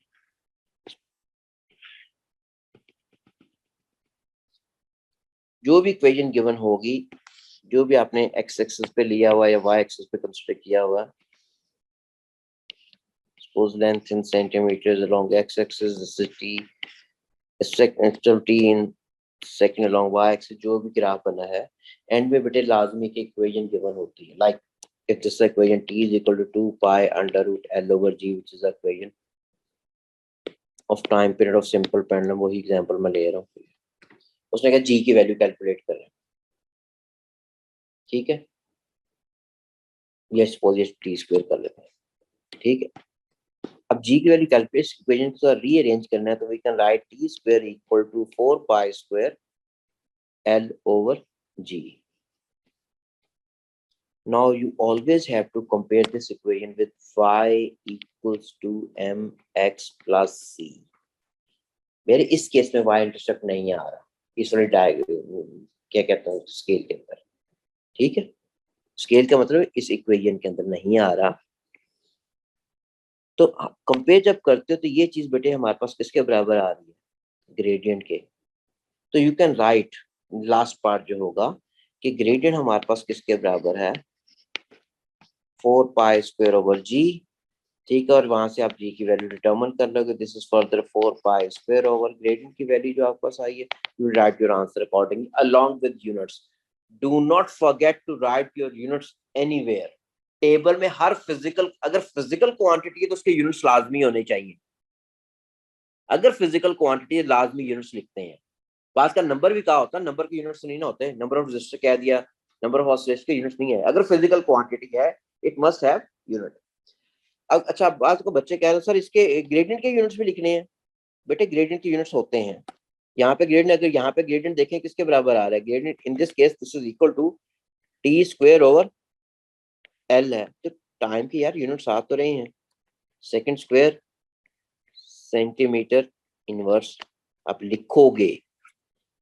जो भी इक्वेशन गिवन होगी, जो भी आपने एक्स एक्सिस पे लिया हुआ या वाई एक्सिस पे कंसिडर किया हुआ, suppose length in centimetres along x axis, this is T, second T in second along Y axis, जो भी ग्राफ बना है, एंड में बेटे लाजमी की इक्वेशन गिवन होती है, like if this equation t is equal to 2 pi under root L over G, which is the equation of time period of simple pendulum, वही एग्जांपल मैं ले रहा हूँ। उसने कहा g की वैल्यू कैलकुलेट करें, ठीक है, ये सपोज ये टी स्क्वायर कर लेते हैं, ठीक है। अब g की वैल्यू कैलकुलेट इक्वेशन को रीअरेंज करना है, तो we can write t square equal to 4 pi square L over G. Now you always have to compare this equation with y equals to mx plus c. मेरे इस केस में y इंटरसेप्ट नहीं आ रहा, इस वाले क्या कहता हूँ स्केल के अंदर, ठीक है, स्केल का मतलब इस इक्वेशन के अंदर नहीं आ रहा। तो कंपेयर जब करते हो तो ये चीज बेटे हमारे पास किसके बराबर आ रही है, ग्रेडियंट के। तो you can write last part जो होगा कि ग्रेडियंट हमारे पास किसके बराबर है, 4 पाई स्क्वायर ओवर जी, ठीक है, और वहां से आप जी की वैल्यू डिटरमिन कर लोगे, this is further 4 pi square over gradient की वैल्यू जो आपके पास आई है, you write your answer accordingly along with units. Do not forget to write your units anywhere. Table में हर फिजिकल, अगर फिजिकल क्वांटिटी है तो उसके यूनिट्स लाजमी होने चाहिए, अगर फिजिकल क्वांटिटी है लाजमी यूनिट्स लिखते हैं। बात का नंबर भी कहा होता है, नंबर के यूनिट्स नहीं ना होते, नंबर ऑफ रजिस्टर कह दिया, नंबर ऑफ ऑसिलेटर्स के यूनिट्स नहीं है, अगर फिजिकल क्वांटिटी है इट मस्ट हैव यूनिट। अब अच्छा, बात को बच्चे कह रहे हैं सर इसके ग्रेडियंट के यूनिट्स भी लिखने हैं, बेटे ग्रेडियंट के यूनिट्स होते हैं, यहाँ पे ग्रेडियंट, अगर यहाँ पे ग्रेडियंट देखें किसके बराबर आ रहा है, gradient in this case this is equal to T square over L है, तो टाइम के यार यूनिट्स आ तो रहे हैं, सेकंड स्क्वायर सेंटीमीटर इनवर्स। आप लिखोगे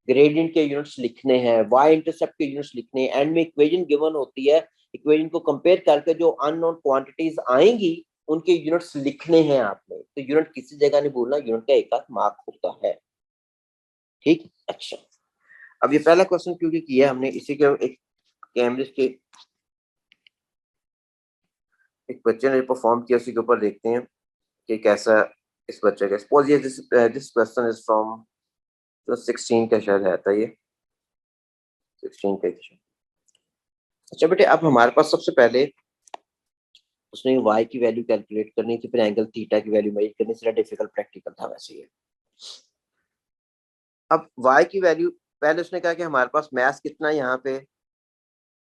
ग्रेडियंट के यूनिट्स लिखने हैं, वाई इंटरसेप्ट के यूनिट्स लिखने हैं, एंड में इक्वेशन गिवन होती है, इक्वेशन को कंपेयर करके जो अननोन क्वांटिटीज आएंगी उनके यूनिट्स लिखने हैं आपने। तो यूनिट किसी जगह नहीं भूलना, यूनिट का एक मार्क होता है, ठीक। अच्छा, अब ये पहला क्वेश्चन क्योंकि किया हमने, इसी के एक कैमब्रिज के एक बच्चे ने परफॉर्म किया, उसी के ऊपर देखते हैं कि कैसा इस बच्चे का। सपोज ये दिस क्वेश्चन इज फ्रॉम तो 16 का शायद है था, ये 16 का क्वेश्चन। अच्छा बेटे, अब हमारे पास सबसे पहले उसने y की वैल्यू कैलकुलेट करनी थी, फिर एंगल थीटा की वैल्यू मेजर करनी, थोड़ा डिफिकल्ट प्रैक्टिकल था वैसे ये। अब y की वैल्यू पहले उसने कहा कि हमारे पास मैथ कितना, यहाँ पे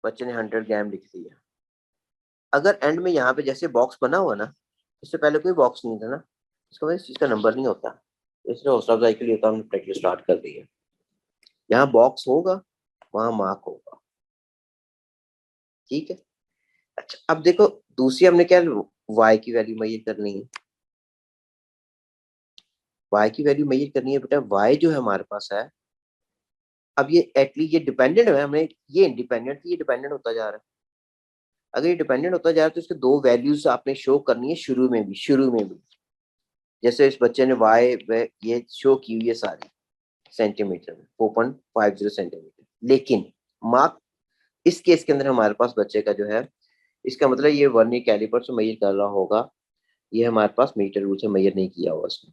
बच्चे ने 100 ग्राम लिख दिया। अगर एंड में यहाँ पे जैसे बॉक्स बना हुआ ना, इससे पहले कोई बॉक्स नहीं था ना, इसका वजह इसका नंबर नहीं होता, इसने हौसला अफजाई के लिए हमने प्रैक्टिस स्टार्ट कर दी है। यहाँ बॉक्स होगा, वहां मार्क होगा, ठीक है। अच्छा, अब देखो दूसरी हमने क्या y की वैल्यू मेजर करनी है, y की वैल्यू मेजर करनी है बेटा, y जो है हमारे पास है, अब ये एटलीस्ट ये डिपेंडेंट है, हमें ये इंडिपेंडेंट थी, ये डिपेंडेंट होता जा रहा है। अगर ये डिपेंडेंट होता जा रहा है तो इसके दो वैल्यूज आपने शो करनी है शुरू में भी, जैसे इस बच्चे ने y ये शो की हुई है सारी सेंटीमीटर में 4.50 सेंटीमीटर, लेकिन मार्क इस केस के अंदर हमारे पास बच्चे का जो है, इसका मतलब ये वर्नियर कैलिपर से मेजर कर रहा होगा, ये हमारे पास मीटर रूल से मेजर नहीं किया हुआ उसने,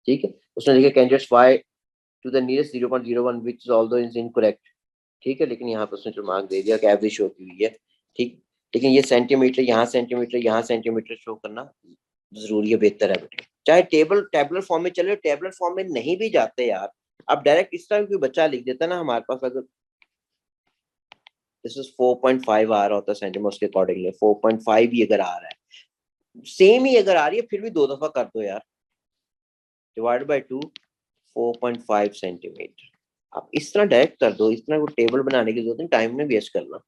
ठीक है। उसने लिखा can just y to the nearest 0.01 which is although is incorrect, ठीक है, लेकिन यहाँ पे उसने जो मार्क दे दिया कि एवरेज शो की हुई है, ठीक। लेकिन ये सेंटीमीटर, यहाँ सेंटीमीटर शो करना जरूरी है, बेहतर है बेटे, चाहे टेबलर फॉर्म में चले, टेबलर फॉर्म में नहीं भी जाते यार, अब डायरेक्ट इस तरह कोई बच्चा लिख देता ना हमारे पास, अगर दिस इज 4.5 आ रहा होता सेंटीमीटर, उसके अकॉर्डिंगली 4.5 ही अगर आ रहा है, सेम ही अगर आ रही है, फिर भी 2 दफा कर दो यार, डिवाइड बाय 2 4.5 सेंटीमीटर, आप इस तरह डायरेक्ट कर दो, इस तरह को टेबल बनाने की जरूरत नहीं, टाइम में वेस्ट करना।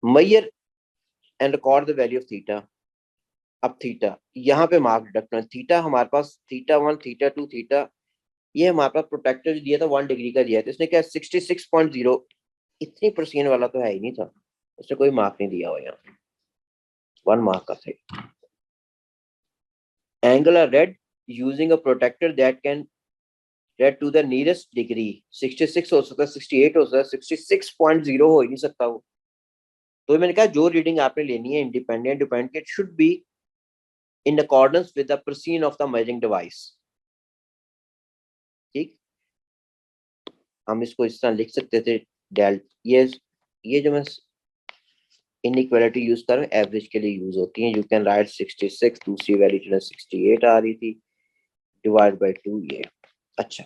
Measure and record the value of theta, अब थीटा, यहाँ पे मार्क डिडक्ट है। थीटा हमारे पास थीटा 1 थीटा 2 थीटा, ये हमारे पास प्रोटेक्टर दिया था 1 डिग्री का दिया था, इसने क्या 66.0, इतनी परसेंट वाला तो है ही नहीं था, उसने कोई मार्क नहीं दिया हुआ यहाँ, 1 मार्क का था। Angle are read using a protractor that can read to the nearest degree, 66 हो सकता है, 68 हो सकता है, 66.0 हो ही नहीं सकता वो। तो मैंने कहा जो रीडिंग आपने लेनी है independent dependent, it should be in accordance with the procedure of the measuring device. ठीक, हम इसको इस तरह लिख सकते थे, डेल, ये जो मैं इनइक्वालिटी यूज कर रहा हूँ एवरेज के लिए यूज होती है। यू कैन राइट 66, दूसरी वैल्यू जो है 68 आ रही थी, डिवाइड बाई 2 ये। अच्छा,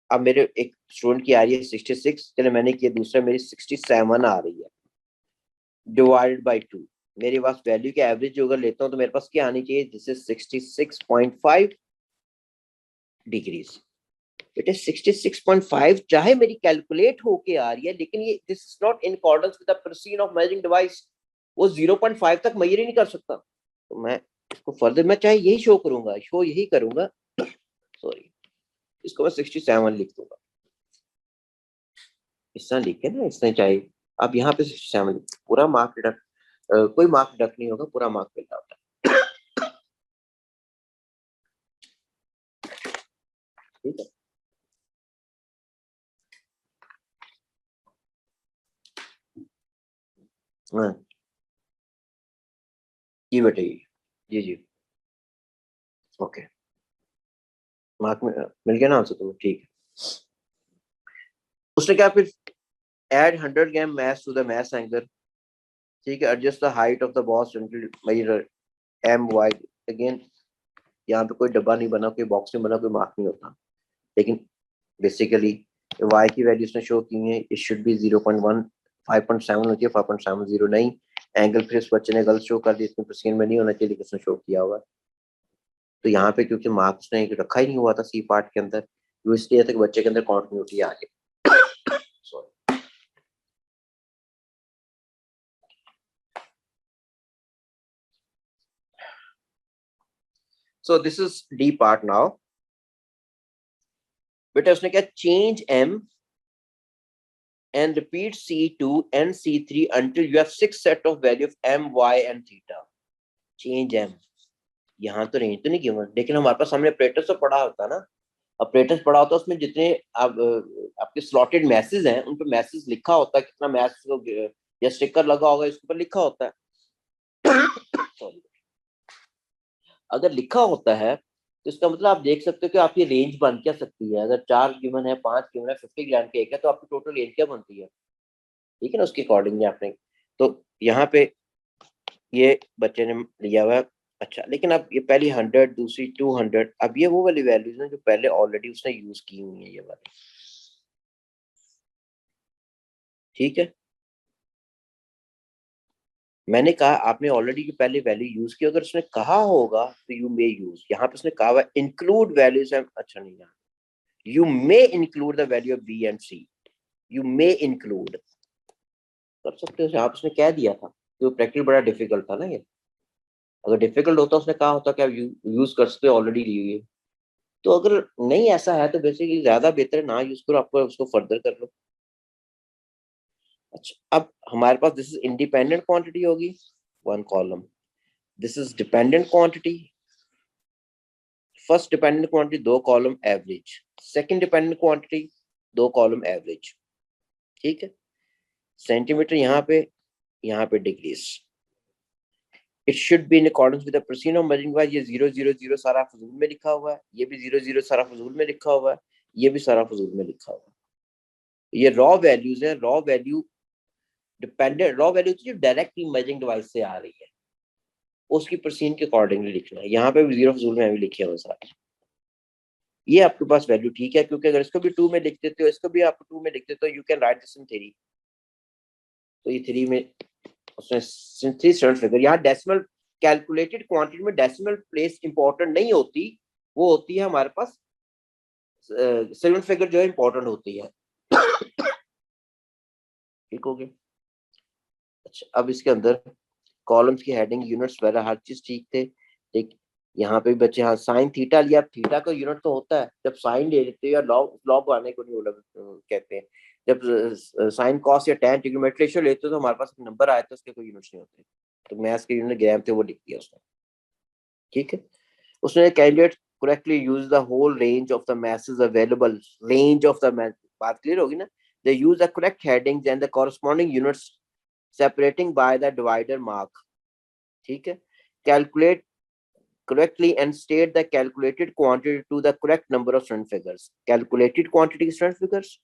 अब मेरे एक स्टूडेंट की आ रही है 66, चलो मैंने किया, दूसरा मेरी 67 आ रही है, डिवाइडेड बाई 2। मेरे पास वैल्यू के एवरेज जो अगर लेता हूँ तो मेरे पास क्या आनी चाहिए, दिस इज 66.5 डिग्रीज। बेटे 66.5 चाहे मेरी कैलकुलेट होके आ रही है, लेकिन ये this is not in accordance with the procedure of measuring device, वो 0.5 तक मेजर ही नहीं कर सकता। तो मैं इसको फर्दर मैं चाहे यही शो करूंगा, शो यही करूंगा, सॉरी, इसको मैं 67 लिख दूंगा, इस तरह लिख के ना, इस तरह चाहे। अब यहाँ पे 67 पूरा मार्क डिडक्ट, कोई मार्क डिडक्ट नहीं होगा, पूरा मार्क मिल रहा होता है। ठीक है, हाँ जी बेटे, जी जी, ओके, मार्क मिल गया ना आंसर तुम्हें, ठीक है। उसने क्या फिर, add 100 gram mass to the mass anchor, ठीक है, adjust the height of the box until measure m wide, again यहाँ पे कोई डब्बा नहीं बना, कोई बॉक्स नहीं बना, कोई मार्क नहीं होता, लेकिन बेसिकली y की वैल्यू उसने शो की है, इट शुड बी 0.1, 5.7 होती है, 5.70 नहीं, एंगल फिर इस बच्चे ने गलत शो कर दिया, इसमें परसेंट में नहीं होना चाहिए, लेकिन उसने शो किया हुआ है। तो यहाँ पे क्योंकि मार्क्स ने रखा ही नहीं हुआ था सी पार्ट के अंदर, वो इसलिए था कि बच्चे के अंदर कॉन्टिन्यूटी आ गई। Sorry, so this is D part now। बेटा उसने क्या, change M and repeat C2 and C3 until you have 6 set of value of M, Y and theta। change M, यहाँ तो रेंज तो नहीं गिवन, लेकिन हमारे पास सामने ऑपरेटर्स तो पढ़ा होता ना, ऑपरेटर्स पढ़ा होता, उसमें जितने आप आपके स्लॉटेड मैसेज हैं उन पर मैसेज लिखा होता है, कितना मैसेज या स्टिकर लगा होगा इसके ऊपर लिखा होता है। सॉरी, अगर लिखा होता है तो इसका मतलब आप देख सकते हो कि आपकी रेंज बन क्या सकती है। अगर 4 गिवन है, 5 गिवन है, 50 ग्राम के एक है, तो आपकी टोटल रेंज क्या बनती है, ठीक है ना, उसके अकॉर्डिंगली आपने। तो यहाँ पे ये बच्चे ने लिया हुआ है। अच्छा, लेकिन अब ये पहली 100, दूसरी 200, अब ये वो वाली वैल्यूज हैं जो पहले ऑलरेडी उसने यूज की हुई है, ये वाली, ठीक है। मैंने कहा आपने ऑलरेडी जो पहले वैल्यू यूज की, अगर उसने कहा होगा तो यू मे यूज, यहाँ पे उसने कहा हुआ इंक्लूड वैल्यूज, अच्छा नहीं, यहाँ you may include the value of B and C, you may include कर सकते हो, यहाँ पे उसने कह दिया था, तो प्रैक्टिकल बड़ा डिफिकल्ट था ना ये। अगर डिफिकल्ट होता उसने कहा होता कि आप यूज कर सकते हो, ऑलरेडी ली हुई है। तो अगर नहीं ऐसा है तो बेसिकली ज्यादा बेहतर है ना यूज करो, आपको उसको फर्दर कर लो। अच्छा, अब हमारे पास दिस इज इंडिपेंडेंट क्वांटिटी होगी, 1 column, this is dependent quantity, first dependent quantity 2 column average, second dependent quantity 2 column average, ठीक है। सेंटीमीटर यहाँ पे degrees, it should be in accordance with the procedure of measuring device. ये 000 सारा फजूल में लिखा हुआ है, ये भी 00 सारा फजूल में लिखा हुआ है, ये भी सारा फजूल में लिखा हुआ है। ये रॉ वैल्यूज है, raw value dependent, raw value जो डायरेक्ट मेजरिंग डिवाइस से आ रही है, उसकी परसेंट के अकॉर्डिंगली लिखना है। यहाँ पे भी 0 फजूल में भी लिखे हुए सारे, ये आपके पास वैल्यू ठीक है, क्योंकि अगर इसको भी 2 में लिख देते हो, इसको भी आप 2 में लिख देते हो, you can write this in 3। तो ये 3 में उसने 3 स्टैंडर्ड फिगर, यहाँ डेसिमल कैलकुलेटेड क्वांटिटी में डेसिमल प्लेस इंपॉर्टेंट नहीं होती, वो होती है हमारे पास सेवन फिगर जो है इंपॉर्टेंट होती है। ठीक हो गया। अच्छा, अब इसके अंदर कॉलम्स की हेडिंग, यूनिट्स वगैरह हर चीज ठीक थे। ठीक, यहाँ पे भी बच्चे, हाँ साइन थीटा लिया, अब थीटा का यूनिट तो होता है, जब साइन ले लेते हो या लॉग लॉग आने को नहीं बोला कहते हैं, जब साइन कॉस या टैन ट्रिग्नोमेट्री रेशियो लेते हो तो हमारे पास नंबर आए तो उसके कोई यूनिट्स नहीं होते, तो मैथ्स के यूनिट ग्राम थे वो लिख दिया उसने। ठीक है, उसने candidate correctly use the whole range of the masses available, range of the mass, बात क्लियर होगी ना, they use the correct headings and the corresponding units separating by the divider mark। ठीक है, calculate correctly and state the calculated quantity to the correct number of student figures। calculated quantity student figures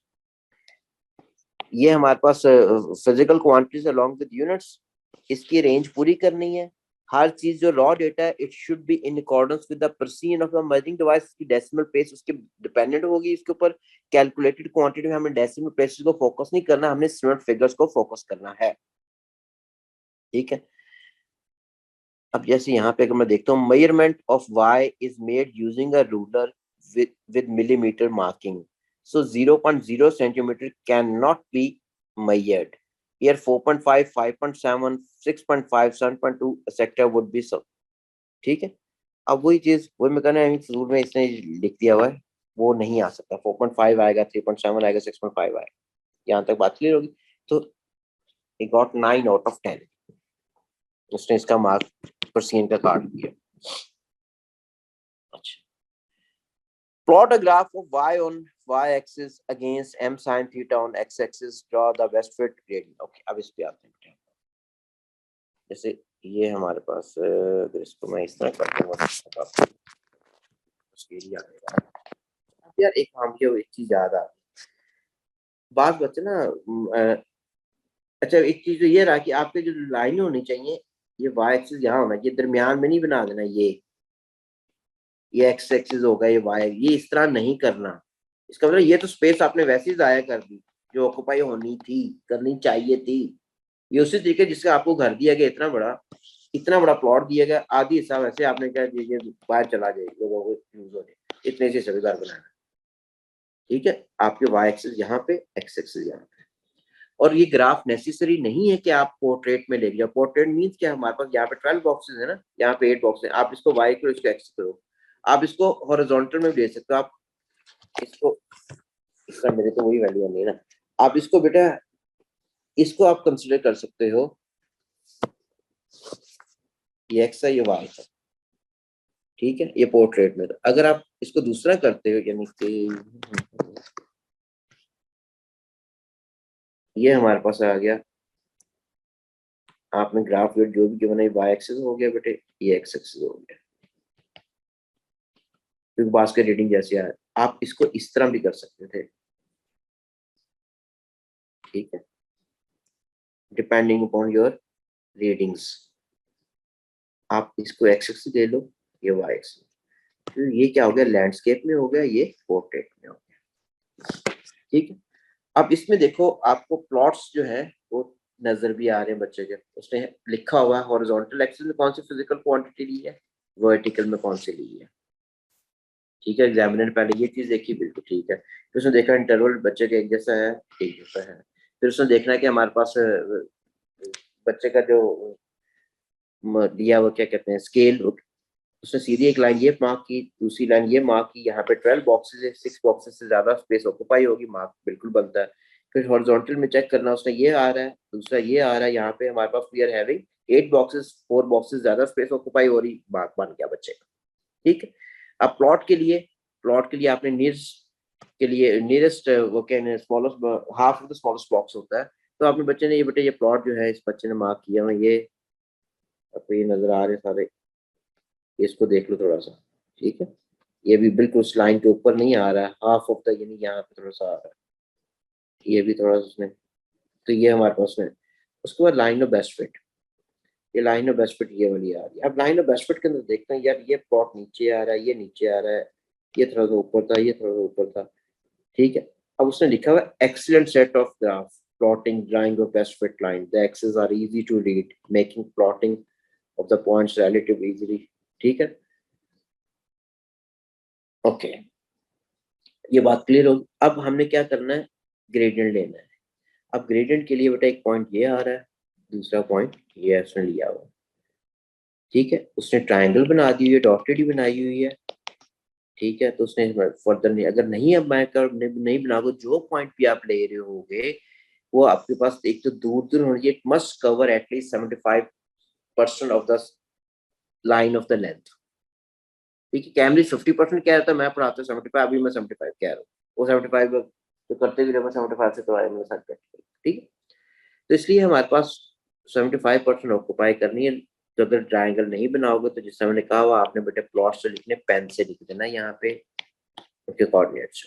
ये हमारे पास physical quantities along with units, इसकी रेंज पूरी करनी है। हर चीज जो रॉ डेटा है it should be in accordance with the precision of the measuring device की डेसिमल प्लेस उसके डिपेंडेंट होगी इसके ऊपर। कैलकुलेटेड क्वांटिटी में हमें डेसिमल प्लेसेस को फोकस नहीं करना, हमने स्टूडेंट फिगर्स को फोकस करना है। ठीक है, अब जैसे यहाँ पे अगर मैं देखता हूँ measurement of y is made using a ruler with millimeter marking, so 0.0 centimeter cannot be measured here। 4.5 5.7 6.5 7.2 etc would be so। ठीक है, अब वही चीज वही मैं कहना रूल में इसने लिख दिया हुआ है, वो नहीं आ सकता। 4.5 आएगा, 3.7 आएगा, 6.5 आएगा, यहाँ तक बात क्लियर होगी। तो he got 9 out of 10, उसने इसका मार्क परसेंट का काट दिया। अच्छा, plot a graph of y on y-axis against m sin theta on x-axis, draw the best fit gradient। Okay, अब इस पे आते हैं। जैसे ये हमारे पास अगर इसको मैं इस तरह करता हूँ उसके लिए आएगा। अब यार एक हम के एक चीज याद आ बात बच्चे ना अच्छा एक चीज तो ये रहा कि आपके जो लाइन होनी चाहिए ये वाई एक्सिस यहाँ होना चाहिए, दरमियान में नहीं बना देना। ये एक्स एक्सिस होगा, ये वाई, ये इस तरह नहीं करना। इसका मतलब ये तो स्पेस आपने वैसे ही जाया कर दी जो ऑक्यूपाई होनी थी, करनी चाहिए थी। ये उसी तरीके जिसका आपको घर दिया गया, इतना बड़ा प्लॉट दिया गया, आधी हिस्सा वैसे आपने क्या ये बाहर चला जाए, लोगों को यूज हो जाए, इतने से सभी घर बनाना। ठीक है, आपके वाई एक्सिस यहाँ पे, एक्स एक्सिस यहाँ पे। और ये ग्राफ नेसेसरी नहीं है कि आप पोर्ट्रेट में ले लिया। पोर्ट्रेट मीन्स क्या, हमारे पास यहाँ पे 12 बॉक्सेस है ना, यहाँ पे 8 बॉक्स है, आप इसको वाई करो, इसको एक्स करो, आप इसको हॉरिजॉन्टल में भी ले सकते हो। आप इसको, इसका मेरे तो वही वैल्यू नहीं है ना, आप इसको बेटा इसको आप कंसिडर कर सकते हो, ये एक्स है ये वाई है। ठीक है, ये पोर्ट्रेट में। अगर आप इसको दूसरा करते हो, यानी कि ये हमारे पास आ गया, आपने ग्राफ जो भी गिवन है, वाई एक्सिस हो गया बेटे, ये एक्स एक्सिस हो गया, क्योंकि बास्केट रीडिंग जैसे है। आप इसको इस तरह भी कर सकते थे। ठीक है, डिपेंडिंग अपॉन योर रीडिंग्स, आप इसको एक्स एक्सिस ले लो, ये वाई एक्सिस। तो ये क्या हो गया, लैंडस्केप में हो गया, ये पोर्ट्रेट में हो गया। ठीक है, अब इसमें देखो आपको प्लॉट्स जो है वो नजर भी आ रहे हैं बच्चे के, उसने लिखा हुआ है हॉरिजॉन्टल एक्सिस में कौन सी फिजिकल क्वांटिटी ली है, वर्टिकल में कौन सी ली है। ठीक है, एग्जामिनर पहले ये चीज देखी, बिल्कुल ठीक है। फिर उसने देखा इंटरवल बच्चे का एक जैसा है, एक जैसा है। फिर उसने देखना है कि हमारे पास बच्चे का जो दिया वो क्या कहते हैं स्केल, उसने सीधी एक लाइन ये मार्क की, दूसरी लाइन ये मार्क की, यहाँ पे 12 बॉक्सेस है, 6 बॉक्सेस से ज्यादा स्पेस ऑक्यूपाई होगी, मार्क बिल्कुल बनता है। फिर हॉरिजॉन्टल में चेक करना, उसने ये आ रहा है, दूसरा ये आ रहा है, यहाँ पे हमारे पास we are having 8 boxes, 4 boxes ज्यादा स्पेस ऑक्यूपाई हो रही, मार्क बन गया बच्चे का। ठीक है, अब प्लॉट के लिए आपने नियरेस्ट वो कहने smallest half of the smallest box होता है। तो आपने बच्चे ने ये बेटे ये प्लॉट जो है इस बच्चे ने मार्क किया हुआ, ये आपको ये नजर आ रहे सारे, इसको देख लो थोड़ा सा। ठीक है, ये भी बिल्कुल उस लाइन के ऊपर नहीं आ रहा है, हाफ ऑफ द, यानी यहाँ पे थोड़ा सा आ रहा है, ये भी थोड़ा सा उसने, तो ये हमारे पास में। उसके बाद लाइन ऑफ बेस्ट फिट, ये लाइन ऑफ बेस्ट फिट ये वाली आ रही है। अब लाइन ऑफ बेस्ट फिट के अंदर देखते हैं यार, ये प्लॉट नीचे आ रहा है, ये नीचे आ रहा है, ये थोड़ा सा ऊपर था, ये थोड़ा सा ऊपर था। ठीक है, अब उसने लिखा हुआ excellent set of graph plotting drawing of best fit line, the axes are easy to read making plotting of the points relative easily. ठीक है, ओके, ये बात क्लियर होगी। अब हमने क्या करना है, ग्रेडियंट लेना है। अब ग्रेडियंट के लिए बेटा एक पॉइंट ये आ रहा है, दूसरा पॉइंट ये उसने लिया हुआ। ठीक है, उसने ट्राइंगल बना दी हुई है, डॉटेड ही बनाई हुई है, ठीक है। तो उसने फर्दर नहीं, अगर नहीं अब मैं कर नहीं बनाओगे, जो पॉइंट भी आप ले रहे होगे वो आपके पास एक तो दूर दूर होनी चाहिए, must cover at least 75% of the line of the length. ठीक है, कैमब्रिज 50% कह रहा था, मैं पढ़ाता हूँ 75, अभी मैं 75 कह रहा हूँ, वो 75 तो करते भी रहे, 75 से तो आए मेरे साथ। ठीक है, तो इसलिए हमारे पास 75% ऑक्यूपाई करनी है। तो अगर ट्राइंगल नहीं बनाओगे तो जिस मैंने कहा हुआ आपने बेटे प्लॉट से लिखने, पेन से लिख देना यहाँ पे उनके कोऑर्डिनेट्स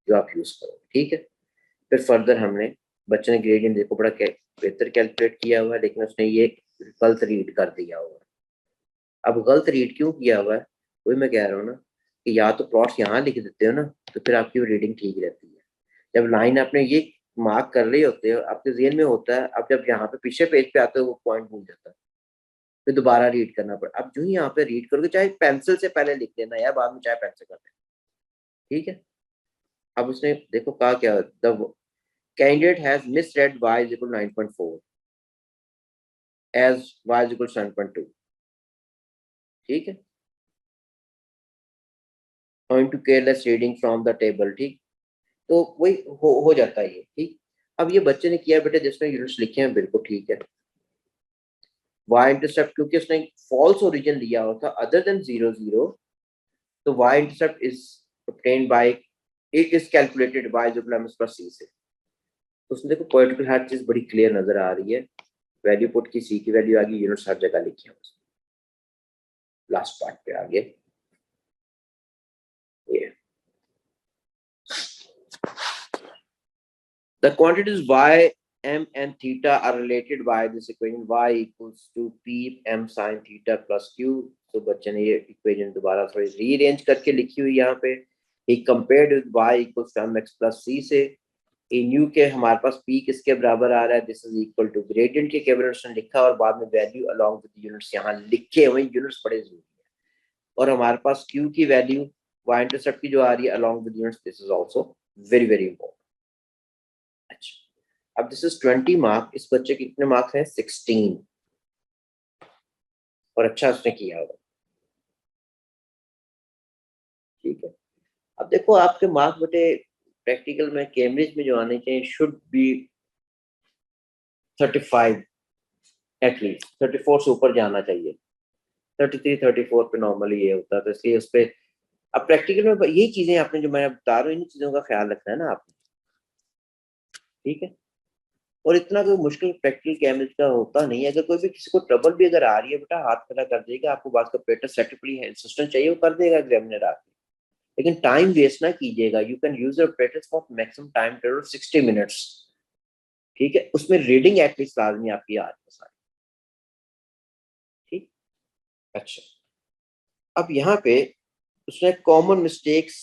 जो आप यूज करोगे। ठीक है, फिर फर्दर हमने बच्चे ने ग्रेडियंट देखो बड़ा बेहतर कैलकुलेट किया हुआ है, लेकिन उसने ये गलत रीड कर दिया हुआ है। अब गलत रीड क्यों किया हुआ है, वही मैं कह रहा हूँ ना, कि या तो प्लॉट्स यहाँ लिख देते हो ना, तो फिर आपकी रीडिंग ठीक रहती है। जब लाइन आपने ये मार्क कर रही होते हो, आपके जेहन में होता है, अब जब यहाँ पे पीछे पेज पे आते हो वो पॉइंट भूल जाता है, फिर दोबारा रीड करना पड़ा। अब जो ही यहाँ पे रीड करोगे, चाहे पेंसिल से पहले लिख देना या बाद में चाहे पेन से कर देना। ठीक है, अब उसने देखो कहा क्या, the candidate has misread y is equal to 9.4 as y is equal to 7.2। ठीक है, going to careless reading from the table। ठीक, तो वही हो जाता है ये। ठीक, अब ये बच्चे ने किया बेटे, जिसमें यूनिट्स लिखे हैं बिल्कुल ठीक है। y इंटरसेप्ट क्योंकि उसने फॉल्स ओरिजिन लिया होता अदर देन 0 0, तो y intercept is obtained by, it is calculated by जो प्लस प्लस c से। तो उसमें देखो पोलिटिकल हर चीज बड़ी क्लियर नजर आ रही है, वैल्यू पुट की, सी की वैल्यू आ गई, यूनिट्स हर जगह लिखी है। लास्ट पार्ट पे आ गए ये, the quantities y, m and theta are related by this equation, y equals to p m sin theta plus q। तो बच्चे ने ये इक्वेशन दोबारा थोड़ी रीअरेंज करके लिखी हुई यहाँ पे, he compared with y equals to mx plus c से। ए न्यू के हमारे पास p किसके बराबर आ रहा है, this is equal to gradient के केवल उसने लिखा और बाद में वैल्यू अलोंग विद यूनिट्स यहाँ लिखे हुए, यूनिट्स बड़े जरूरी है। और हमारे पास q की वैल्यू y इंटरसेप्ट की जो आ रही है along with units, this is also very very important. अच्छा, अब दिस इज 20 मार्क, इस बच्चे के कितने मार्क्स हैं, 16, और अच्छा उसने किया होगा। ठीक है, अब देखो आपके मार्क्स बेटे प्रैक्टिकल में कैम्ब्रिज में जो आने चाहिए, शुड बी 35 एटलीस्ट, 34 से ऊपर जाना चाहिए, 33 34 पे नॉर्मली ये होता है। तो इसलिए उस पर अब प्रैक्टिकल में यही चीजें आपने जो मैं बता रहा हूँ, इन चीजों का ख्याल रखना है ना आपने। ठीक है, और इतना कोई मुश्किल प्रैक्टिकल कैमरे का होता नहीं है। अगर कोई भी किसी को ट्रबल भी अगर आ रही है बेटा, हाथ खड़ा कर देगा, आपको बात का पेटर सेटअप असिस्टेंट चाहिए वो कर देगा एग्जामिनर आके, लेकिन टाइम वेस्ट ना कीजिएगा। You can use your पेटर्स for maximum time period 60 minutes. ठीक है, उसमें रीडिंग एटलीस्ट लाजमी आपकी आज सारी। ठीक, अच्छा, अब यहाँ पे उसने common mistakes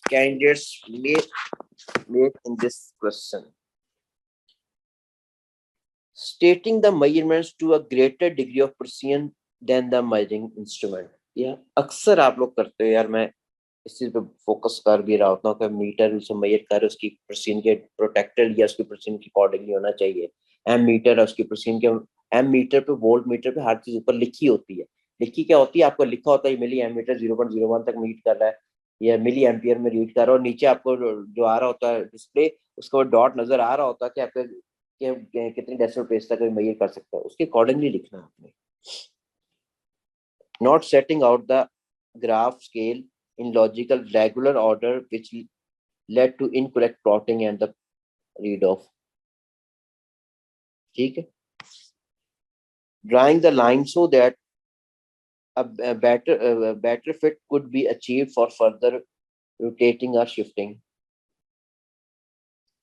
candidates made in this question, stating the measurements to a greater degree of precision than the measuring instrument। या अक्सर आप लोग करते हो यार, मैं इस चीज पे फोकस कर भी रहा होता हूँ कि मीटर उसे मेजर कर, उसकी प्रेसिजन के प्रोटेक्टर या उसकी प्रेसिजन के अकॉर्डिंगली होना चाहिए। एम मीटर है, उसकी प्रेसिजन के एम मीटर पे, वोल्ट मीटर पे हर चीज ऊपर लिखी होती है। लिखी क्या होती है, आपको लिखा होता है मिली एम मीटर 0.01 तक मीट कर रहा है, या मिली एम्पियर में रीड कर रहा है, और नीचे आपको जो आ रहा होता है डिस्प्ले, उसका डॉट नजर आ रहा होता है कि आपके कितने डेसिमल प्लेस तक मेजर कर सकता है, उसके अकॉर्डिंगली लिखना है आपने। Not setting out the graph scale in logical regular order which led to incorrect plotting and the read off। ठीक है, drawing the line so that a better fit could be achieved for further rotating or shifting।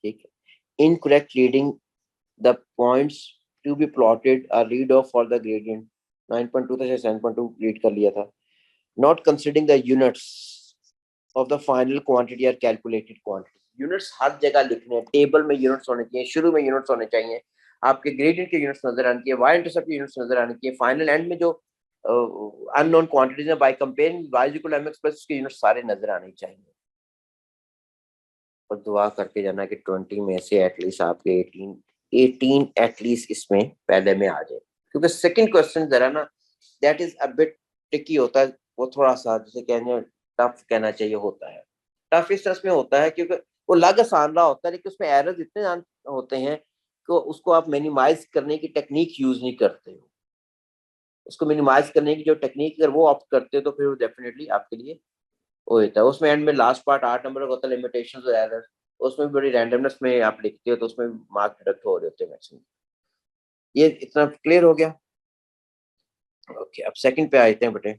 ठीक है, incorrect reading the points to be plotted or read off for the gradient, 9.2 था 7.2 रीड कर लिया था। not considering the units of the final quantity or calculated quantity। Units हर जगह लिखने हैं, टेबल में यूनिट्स होने चाहिए, शुरू में यूनिट्स होने चाहिए, आपके ग्रेडियंट के यूनिट्स नजर आने चाहिए, वाई इंटरसेप्ट के यूनिट्स नजर आने चाहिए, फाइनल एंड में जो अननोन क्वांटिटीज है by comparing Y is equal to mx plus के यूनिट्स सारे नजर आने चाहिए। और दुआ करके जाना कि 20 में से एटलीस्ट आपके 18 एटलीस्ट इसमें पहले में आ जाए, क्योंकि सेकंड क्वेश्चन जरा ना that is a bit tricky होता है, वो थोड़ा सा जैसे कहने टफ कहना चाहिए होता है। टफ इस तरह में होता है क्योंकि वो लग आसान रहा होता है लेकिन उसमें एरर्स इतने होते हैं कि उसको आप मिनिमाइज करने की टेक्निक यूज नहीं करते हो। उसको मिनिमाइज करने की जो टेक्निक अगर वो ऑप्ट करते हो तो फिर वो डेफिनेटली आपके लिए वो होता है। उसमें एंड में लास्ट पार्ट 8 नंबर का होता है लिमिटेशंस और एरर्स, उसमें भी बड़ी रैंडमनेस में आप लिखते हो तो उसमें मार्क डिडक्ट हो रहे होते हैं मैक्सिमम। ये इतना क्लियर हो गया। ओके अब सेकंड पे आते हैं बेटे।